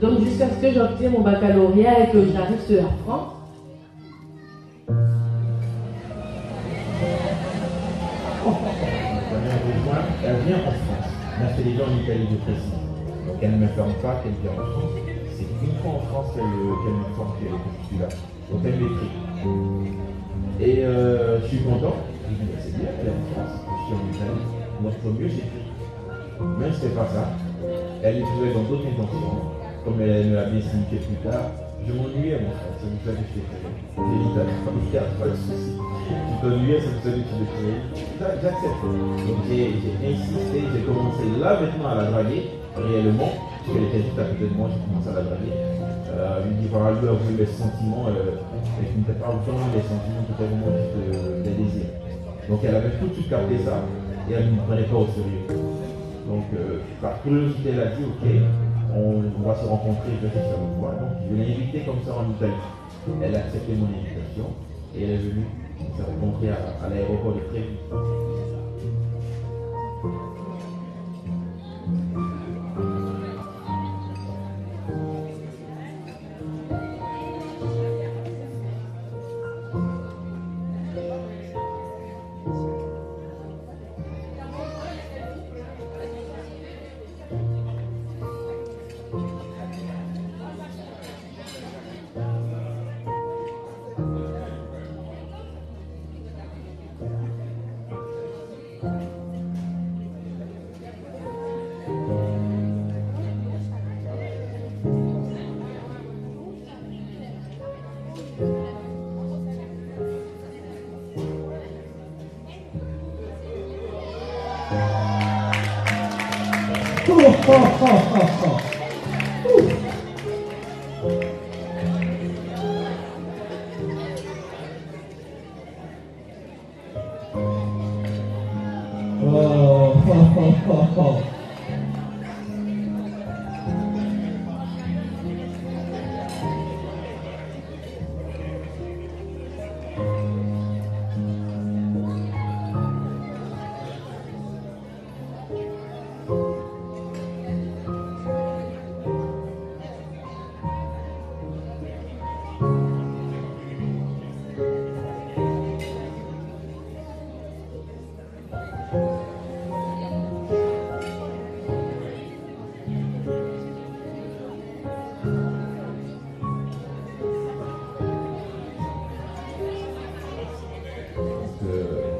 S2: Donc jusqu'à ce que j'obtienne mon baccalauréat et que j'arrive sur la France.
S14: Elle vient en France. Moi, c'est déjà en Italie, je précise. Donc elle ne m'informe pas qu'elle vient en France. C'est une fois en France qu'elle m'informe que je suis là. Donc elle m'écrit. Et je suis content. Je dis, c'est bien, elle est en France. Je suis en Italie. Donc au mieux, j'écris. Mais ce n'est pas ça. Elle est toujours dans d'autres intentions. Comme elle me l'a bien signifié plus tard, je m'ennuyais mon frère. C'est pour ça que je t'ai créé. J'ai dit, t'as pas de souci. Tu t'ennuyais, c'est pour ça que tu l'as créé. J'accepte. Donc j'ai insisté, j'ai commencé là maintenant à la draguer, réellement, parce qu'elle était juste à côté de moi, j'ai commencé à la draguer. Je lui dis, voilà, lui avouer les sentiments, et je n'étais pas vraiment des sentiments, c'était vraiment juste des désirs. Donc elle avait tout de suite capté ça, et elle ne me prenait pas au sérieux. Donc par curiosité, elle a dit, ok, on va se rencontrer, je vais faire une fois. Donc je l'ai invitée comme ça en Italie. Elle a accepté mon invitation, et elle est venue. On s'est rencontrés à l'aéroport de Trévis.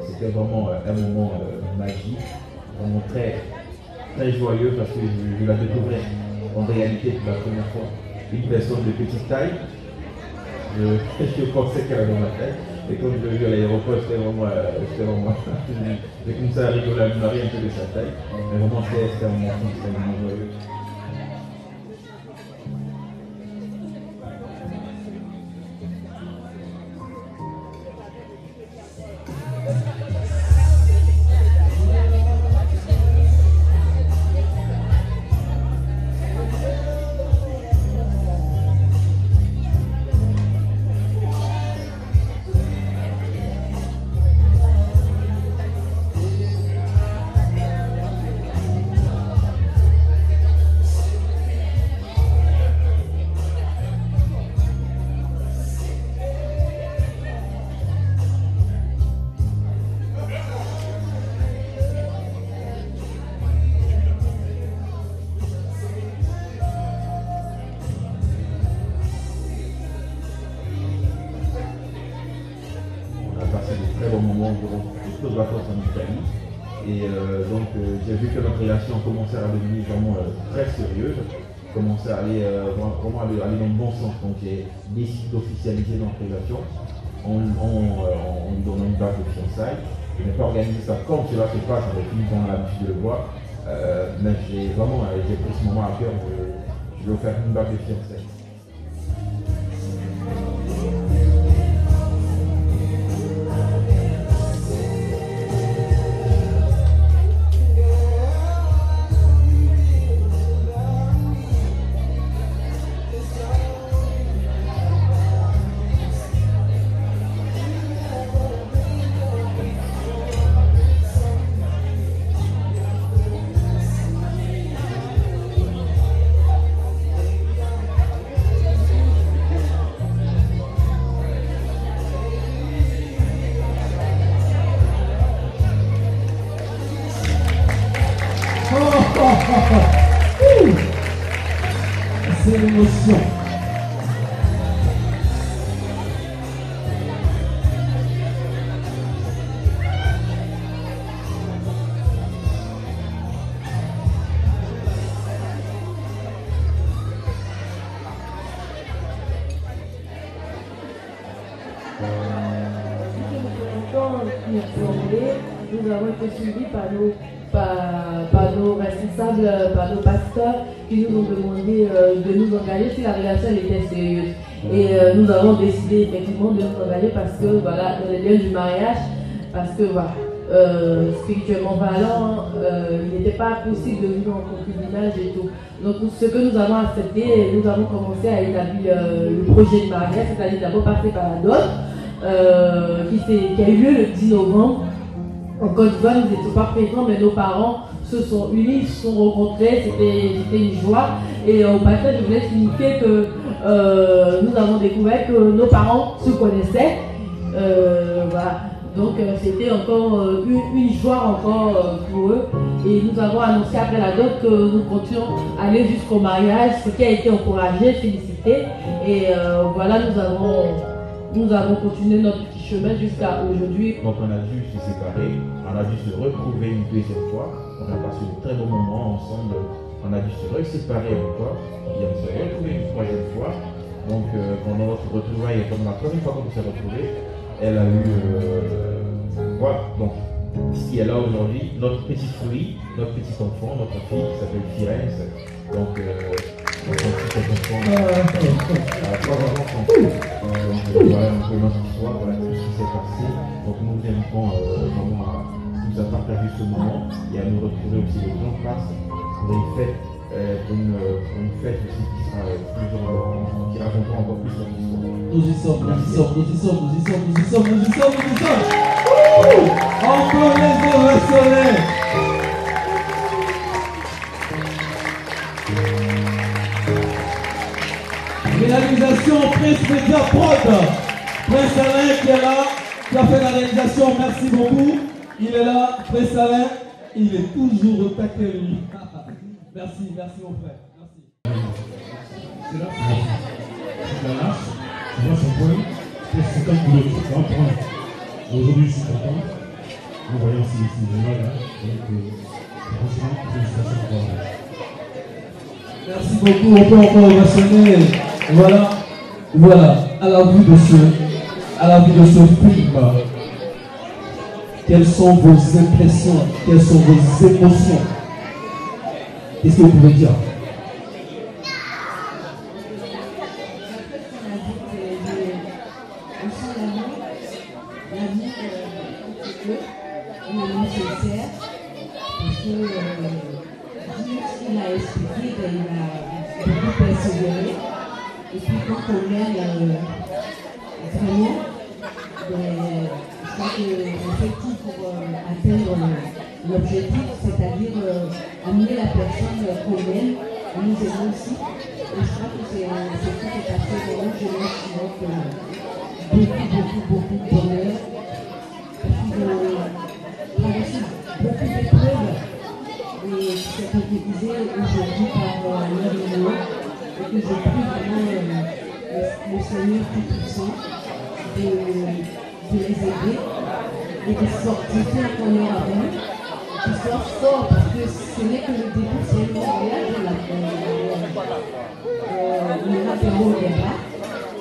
S14: C'était vraiment un moment magique, vraiment très joyeux parce que je la découvrais en réalité pour la première fois. Une personne de petite taille, je pensais qu'elle avait dans ma tête. Et quand je l'ai vu à l'aéroport, c'était vraiment j'ai commencé à rigoler, à me marier un peu de sa taille. Mais vraiment, c'était un moment joyeux. Et donc j'ai vu que notre relation commençait à devenir vraiment très sérieuse, commençait à aller vraiment aller dans le bon sens. Donc j'ai décidé d'officialiser notre relation en lui donnant une date de fiançailles. Je n'ai pas organisé ça comme cela se passe, avec une dans l'habitude de le voir, mais j'ai pris ce moment à cœur, je vais faire une date de fiançailles.
S12: C'est l'émotion.
S15: Nous avons été suivis par nos responsables, par nos pasteurs qui nous ont demandé de nous engager si la relation était sérieuse. Et nous avons décidé effectivement de nous engager parce que voilà, dans les lieux du mariage, parce que voilà, spirituellement parlant, il n'était pas possible de vivre en concubinage et tout. Donc ce que nous avons accepté, nous avons commencé à établir le projet de mariage, c'est-à-dire d'abord passer par la dot, qui a eu lieu le 10 novembre. En Côte d'Ivoire, nous n'étions pas présents, mais nos parents se sont unis, ils se sont rencontrés, c'était une joie. Et au passage, je voulais signifier que nous avons découvert que nos parents se connaissaient. Voilà. Donc c'était encore une joie encore pour eux. Et nous avons annoncé après la dot que nous comptions aller jusqu'au mariage, ce qui a été encouragé, félicité. Et voilà, nous avons continué notre petit chemin jusqu'à aujourd'hui.
S14: Donc on a dû se séparer, on a dû se retrouver une deuxième fois, on a passé de très bons moments ensemble, on a dû se séparer encore, et on s'est retrouvé une troisième fois. Donc pendant notre retrouvaille, comme la première fois qu'on s'est retrouvé, elle a eu, voilà, donc ici elle a aujourd'hui notre petit fruit, notre petit enfant, notre fille qui s'appelle Firenze. Donc notre petit enfant, 3 enfants. Donc voilà un peu notre histoire, voilà tout ce qui s'est passé. Donc nous vous invitons vraiment à nous à partager ce moment et à nous retrouver aussi le temps passe pour une fête, une fête aussi qui sera plus qui racontera encore plus notre histoire.
S11: Nous y sommes. Encore les ovationnaires. Réalisation Prince Media Prod. Prince Alain qui est là, qui a fait la réalisation, merci beaucoup. Il est là, Prince Alain, il est toujours au taquet lui. Merci mon frère. Merci.
S12: C'est là, c'est la lâche, tu vois son point, c'est comme pour le truc, on va prendre. Aujourd'hui, je suis content, en voyant ces images là, donc franchement, félicitations pour
S11: Merci beaucoup, on peut encore ovationner. Voilà, à la vue de ce film, quelles sont vos impressions, quelles sont vos émotions? Qu'est-ce que vous pouvez dire?
S16: Et puis quand on aime vraiment, je crois qu'on fait tout pour atteindre l'objectif, c'est-à-dire amener la personne qu'on aime, à nous aimer aussi. Et je crois que c'est tout est passé vraiment jeunesse avec beaucoup de bonheur. Ils ont traversé beaucoup d'épreuves et c'est concrétisé aujourd'hui par leur union. Et que je prie vraiment le Seigneur Tout-Puissant de les aider et de fortifier encore leur amour histoire sort parce que ce n'est que le début, c'est le mariage de l'apéro là-bas.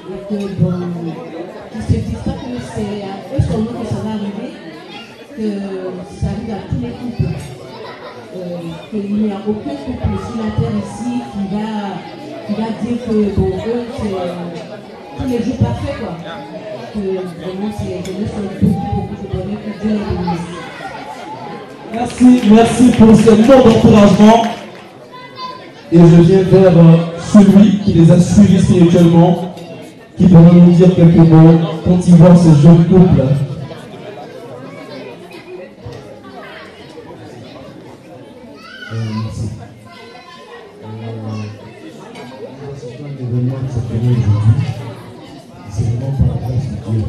S16: Et que bon, qu'ils se disent pas que c'est à eux seulement que ça va arriver, que ça arrive à tous les couples. Qu'il n'y a aucun couple sur la terre ici qui va dire que bon, eux, c'est tous les jours parfaits quoi. Que vraiment c'est beaucoup de bonheur que Dieu a donné.
S11: Merci pour ce mot d'encouragement. Et je viens vers celui qui les a suivis spirituellement, qui pourra nous dire quelques mots quand il voit ce jeune couple.
S12: Merci. C'est un événement qui s'est tenu aujourd'hui. C'est vraiment par la grâce de Dieu.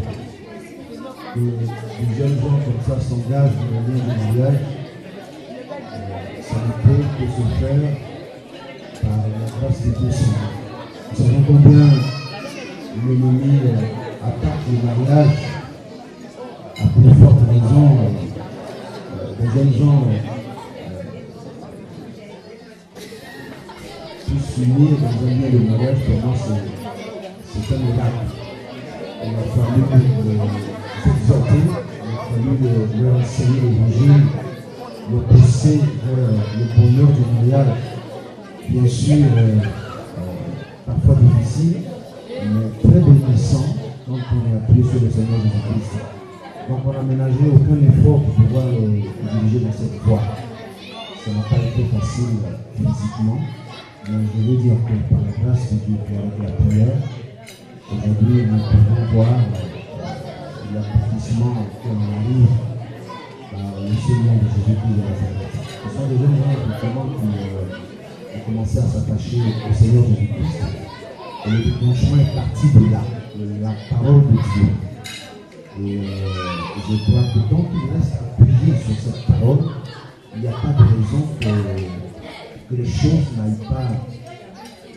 S12: Que des jeunes gens comme ça s'engagent dans le lien de mariage. Ça ne peut que se faire par la grâce de Dieu seul. Nous savons combien l'ennemi attaque le mariage à plus forte raison. Des jeunes gens s'unir dans un lien de mariage, pour moi, c'est un miracle. Il a fallu s'exhorter, il a fallu leur enseigner l'évangile, le pousser vers le bonheur du mariage. Bien sûr, parfois difficile, mais très bénissant quand on est appuyé sur le Seigneur Jésus-Christ. Donc on n'a ménagé aucun effort pour pouvoir les diriger dans cette voie. Ça n'a pas été facile physiquement. Mais je veux dire que par la grâce de Dieu, avec la prière, aujourd'hui nous pouvons voir l'accomplissement qu'on arrive par le Seigneur de Jésus-Christ de Nazareth. Ce sont des jeunes gens effectivement qui ont commencé à s'attacher au Seigneur Jésus-Christ. Et le déclenchement est parti de là, de la parole de Dieu. Et je crois que tant qu'il reste appuyé sur cette parole, il n'y a pas de raison que les choses n'aillent pas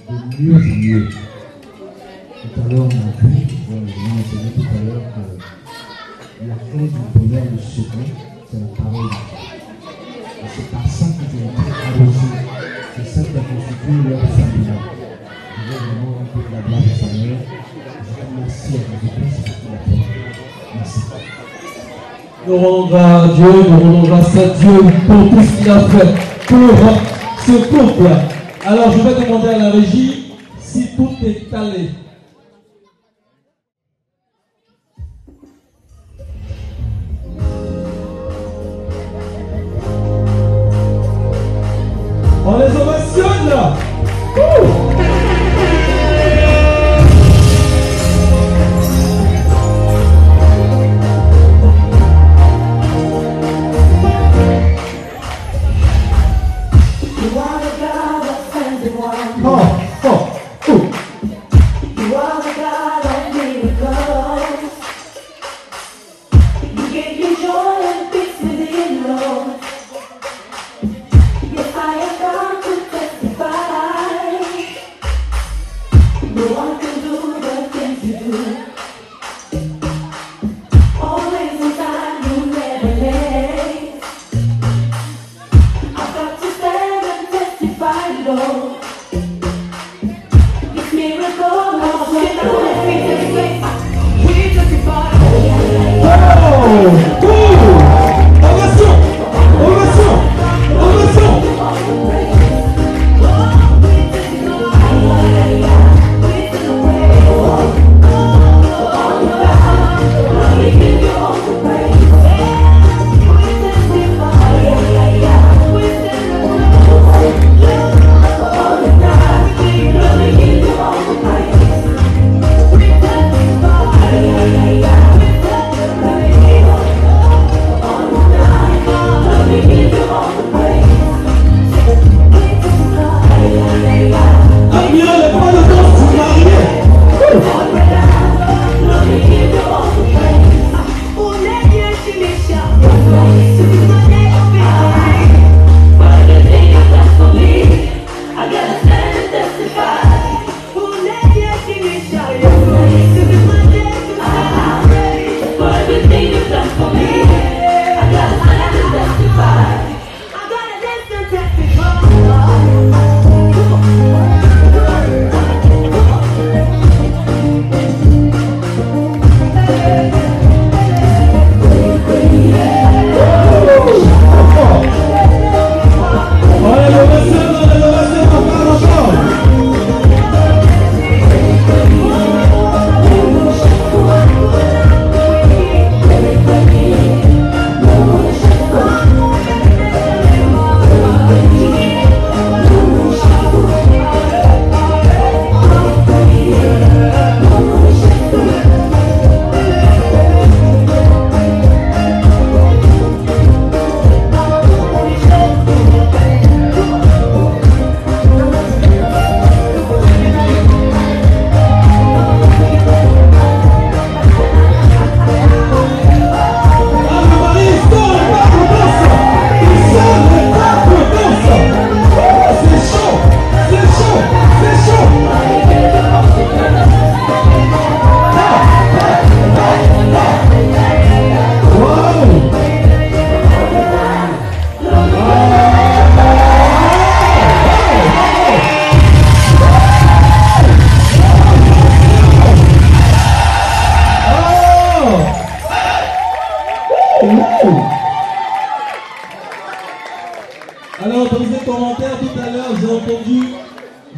S12: de mieux en mieux. Tout à l'heure, on a vu, je l'ai enseigné tout à l'heure, que la clé du bonheur, le secret, c'est la parole. Et c'est par ça que tu es arrosé. C'est ça qui a constitué leur famille. Je veux vraiment rendre la gloire au Seigneur. Je te remercie à Jésus-Christ pour ce qu'il a fait. Merci.
S11: Nous rendons grâce à Dieu, nous rendons grâce à Dieu pour tout ce qu'il a fait pour ce couple. Alors je vais demander à la régie si tout est calé. On les ovationne là.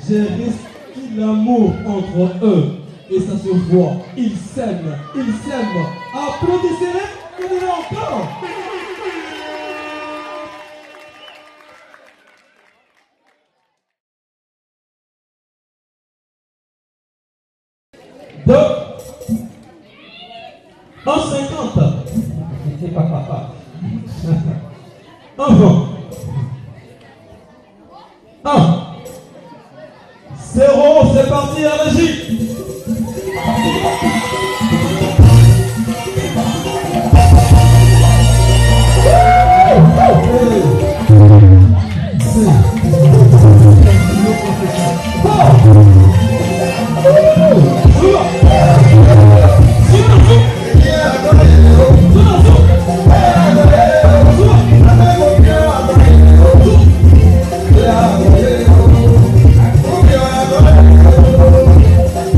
S11: j'ai ressenti l'amour entre eux. Et ça se voit, ils s'aiment, ils s'aiment. Applaudissez-les, donnez-les encore. En 50. C'est pas papa. Un. 0, c'est parti à régie.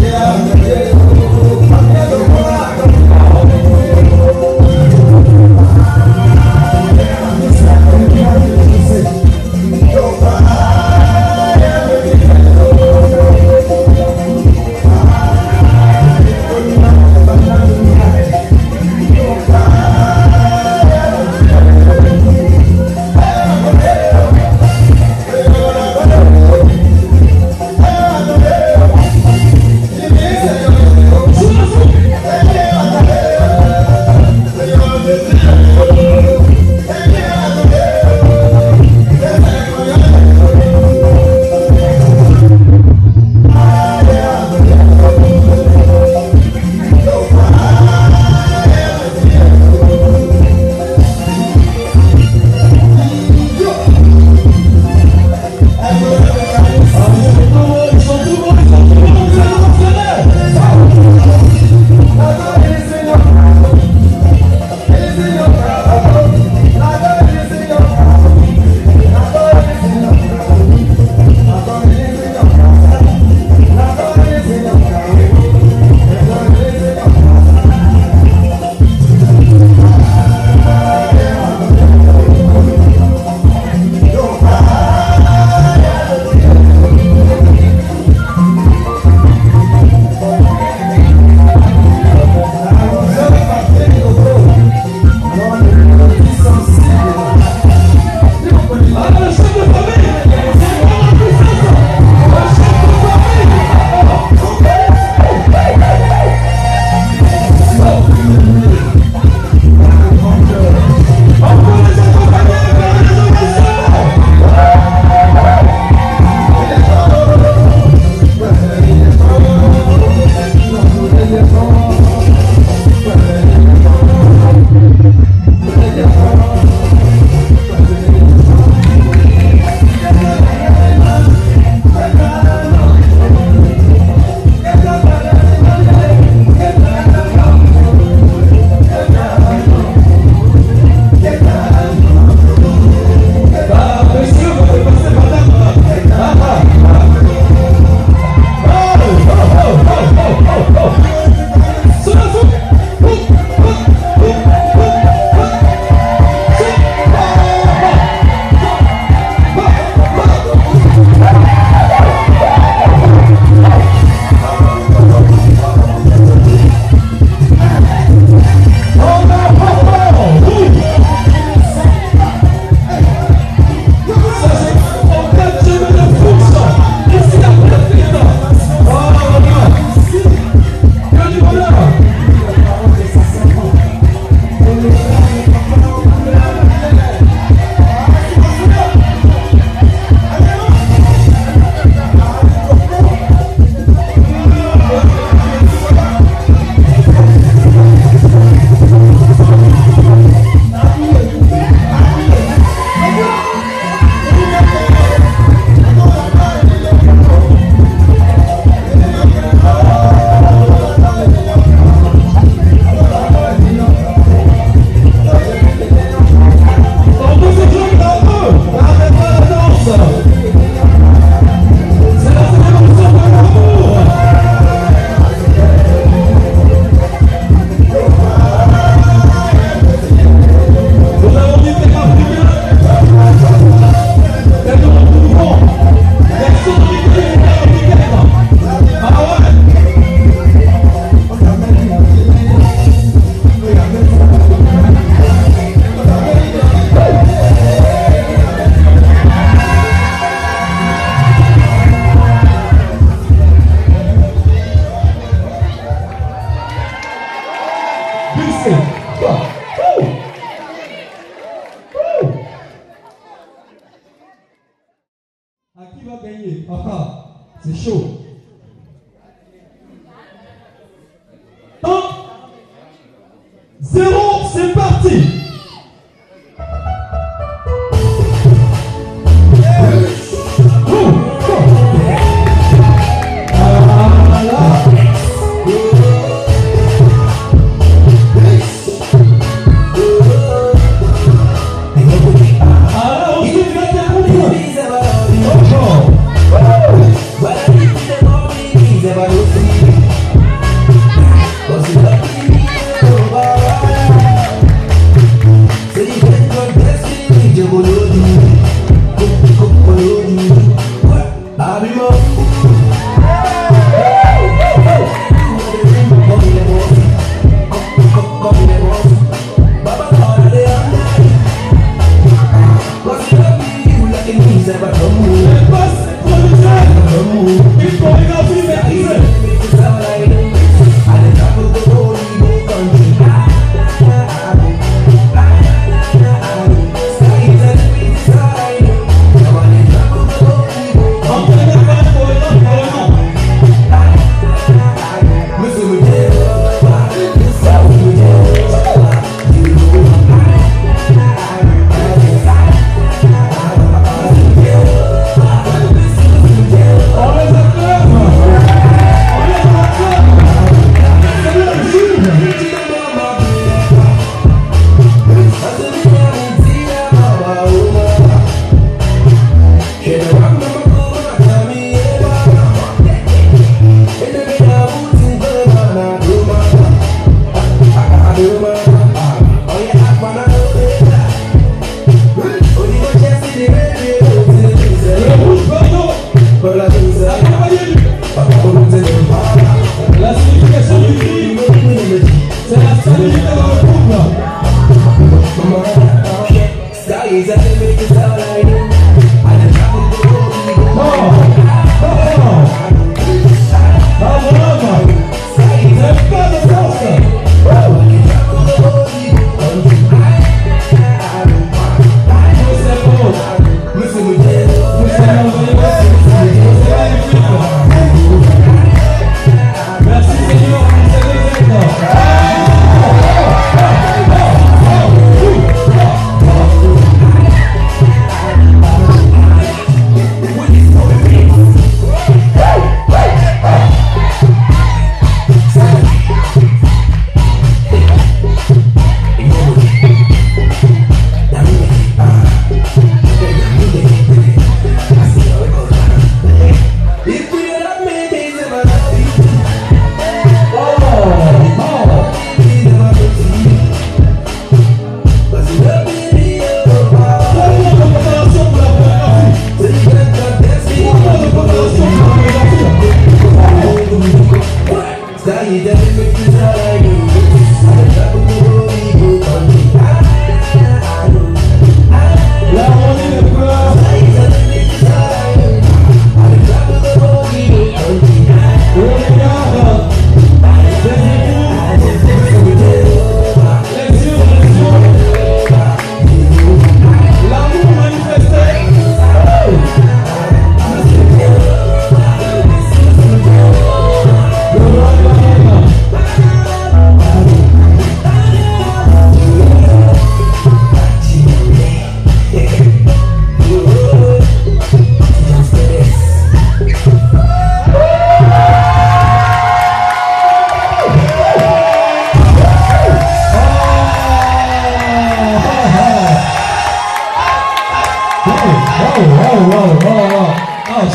S3: Yeah.
S11: C'est chaud. Un, 0, c'est parti.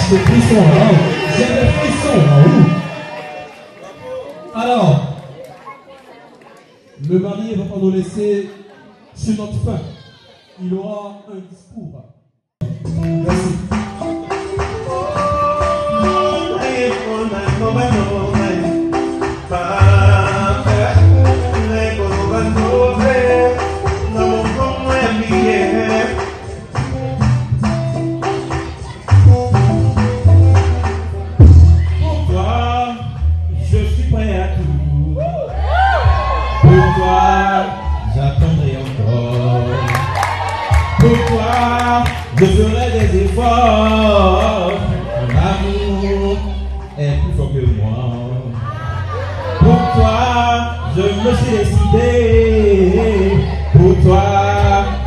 S11: J'ai des frissons, j'ai des frissons. Alors, le marié va pas nous laisser sur notre faim. Il aura un discours. Merci.
S17: Je ferai des efforts, mon amour.
S11: me suis décidé. Pour toi,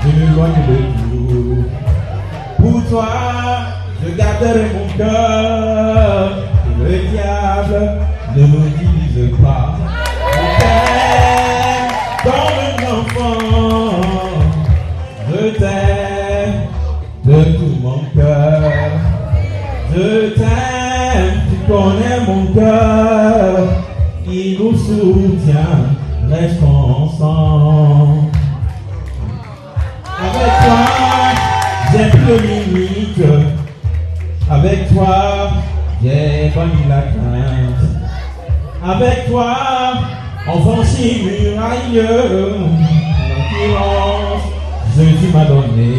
S11: je m'éloigne de tout. Pour toi, je garderai mon cœur. Et le diable ne me divise pas. Je t'aime comme un enfant. Je t'aime de tout mon cœur. Je t'aime, tu connais mon cœur. Il nous soutient, restons ensemble. Avec toi, j'ai plus de limites. Avec toi, j'ai banni la crainte. Avec toi, on franchit muraille. L'endurance, Jésus m'a donné.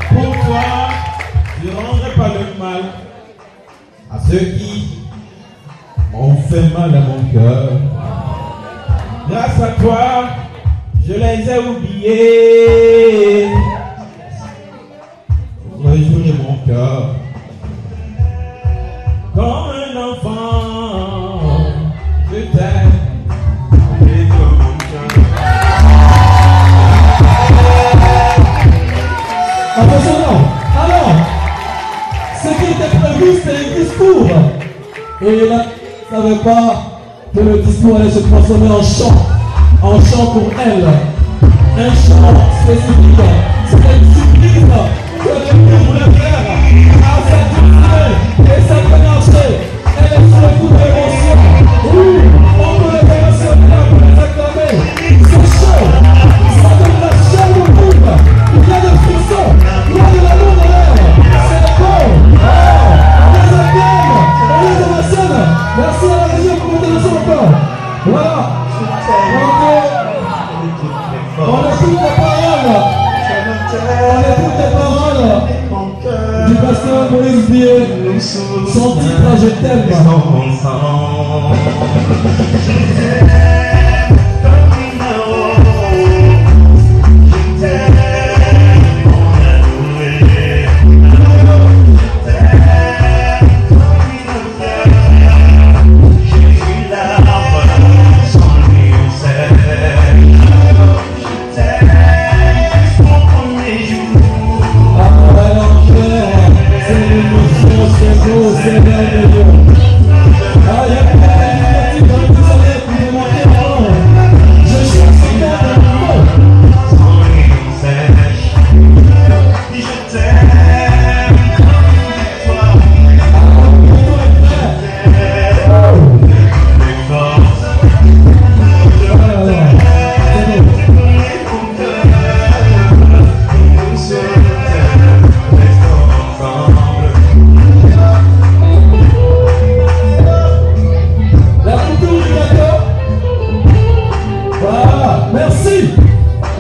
S11: Pour toi, je ne rendrai pas le mal à ceux qui ont fait mal à mon cœur. Grâce à toi, je les ai oubliés. Rejouer mon cœur comme un enfant. Je t'aime. Et comme mon cœur.
S17: Attention, alors, ce qui était prévu, c'était un discours. Et il ne savait pas que le discours allait se transformer en chant pour elle. Un chant spécifique. C'était une surprise que le Dieu voulait faire à cette journée. Et ça peut marcher. Elle est sur le coup de l'émotion. Oui, on peut les émotionner, on peut les acclamer. C'est chaud. Ça donne la chair au groupe. Il y a des frissons. Il y a de l'amour dans l'air. C'est beau. On les acclame. On les émotionne. Merci à la région pour monter le son encore. Voilà. On écoute les paroles. On écoute les paroles du pasteur Moïse Bié. Son titre, je t'aime. C'est merveilleux. Ah, il y a plus de dans le soleil qui me manquait. Je suis super de l'amour. Je t'aime comme toi.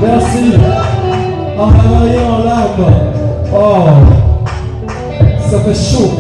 S17: Merci. En marié en larmes. Oh, ça fait chaud.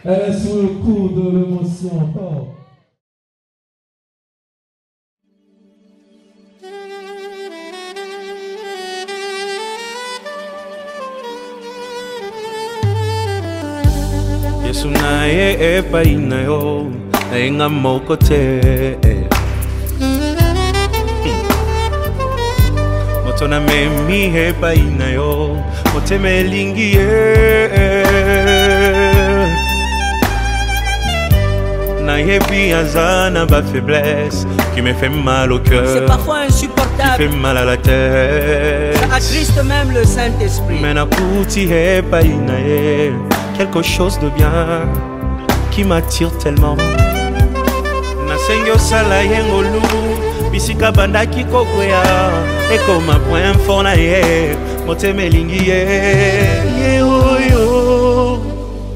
S17: Elle est sous le coup de l'émotion. Oh.
S18: Yesu naye epai na yo nayenga moko te moto na memi epai na yo motema elingi ye nayebi aza na ba faiblesse qui me fait mal au cœur.
S19: C'est parfois insupportable.
S18: Qui fait mal à la tête.
S19: Ça attriste même le Saint-Esprit.
S18: Mais nakuti epai na ye quelque chose de bien qui m'attire tellement. Nasengi osala yengolu bisika bandaki kokwea ekoma point fort na ye motema elingi ye oyo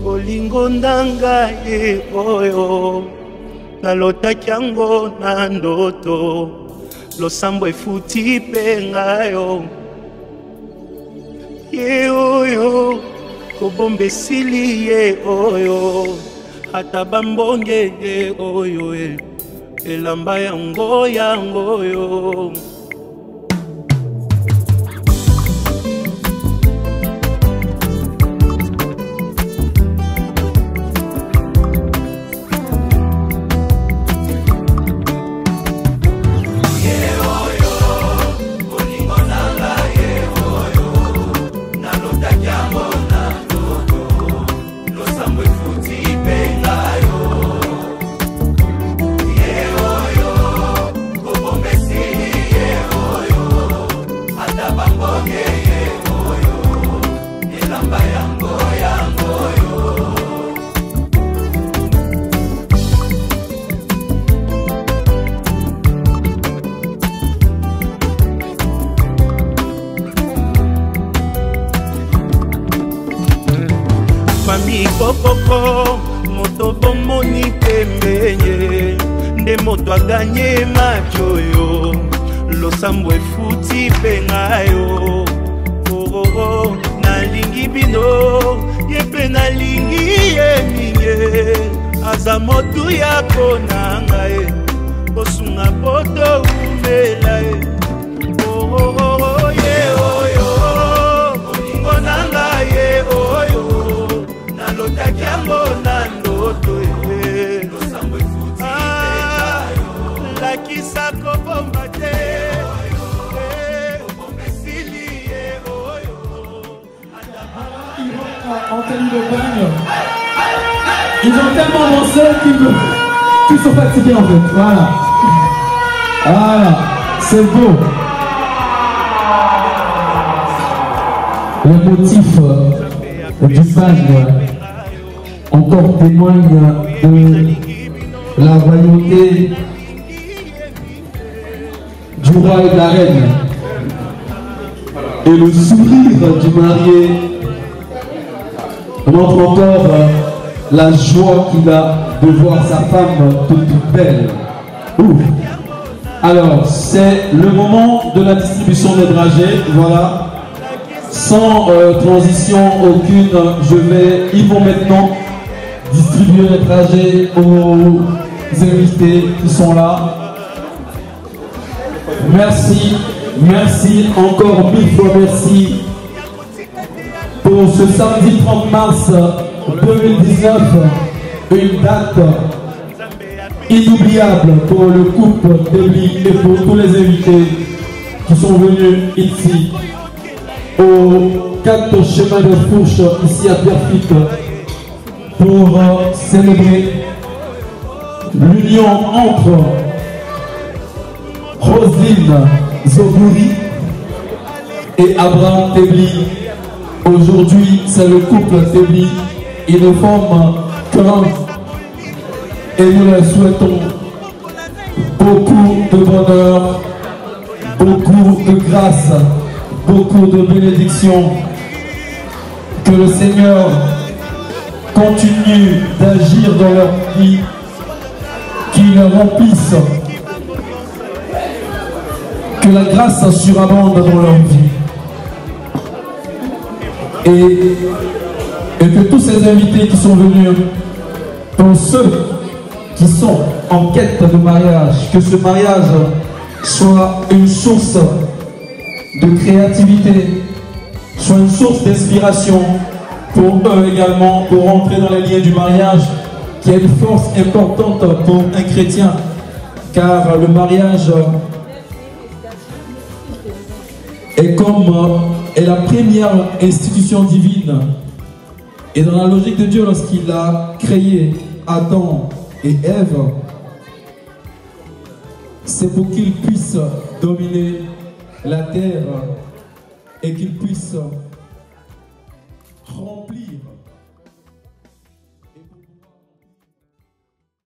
S18: olingo ndanga ye oyo nalotaki yango na ndoto losambo efuti mpe ngayo ye oyo kobomba esili ye oyo ata bambonge ye oyo elamba yango yangoyo Koko moto bomoni pembenye nde moto aganye macho yo losambo efuti pengayo oh nalingi bino yepe nalingi ye minye aza motu ya konanga e osunga poto umela e oh ye oyo olingo nanga ye oyo nalotaki yango na ndoto lakisa kobomba te esili ye oyo
S17: En tenue de bagne, ils ont tellement lancé qu'ils sont fatigués en fait. Voilà. Voilà. C'est beau. Le motif du bagne encore témoigne de la royauté du roi et de la reine. Et le sourire du marié montre encore la joie qu'il a de voir sa femme toute belle. Ouf. Alors, c'est le moment de la distribution des dragées. Voilà. Sans transition aucune, ils vont maintenant distribuer les trajets aux invités qui sont là. Merci, merci, encore 1000 fois merci pour ce samedi 30 mars 2019, une date inoubliable pour le couple Debly et pour tous les invités qui sont venus ici au 4 chemin de Fourche, ici à Pierrefitte, pour célébrer l'union entre Roselyne Zogouri et Abraham Debly. Aujourd'hui, c'est le couple Debly. Ils ne forment qu'un et nous leur souhaitons beaucoup de bonheur, beaucoup de grâce, beaucoup de bénédictions. Que le Seigneur continue d'agir dans leur vie, qu'il les remplisse, que la grâce surabonde dans leur vie. Et que tous ces invités qui sont venus pour ceux qui sont en quête de mariage, que ce mariage soit une source de créativité, soit une source d'inspiration pour eux également, pour entrer dans les liens du mariage, qui est une force importante pour un chrétien, car le mariage est la première institution divine. Et dans la logique de Dieu, lorsqu'il a créé Adam et Ève, c'est pour qu'ils puissent dominer la terre et qu'ils puissent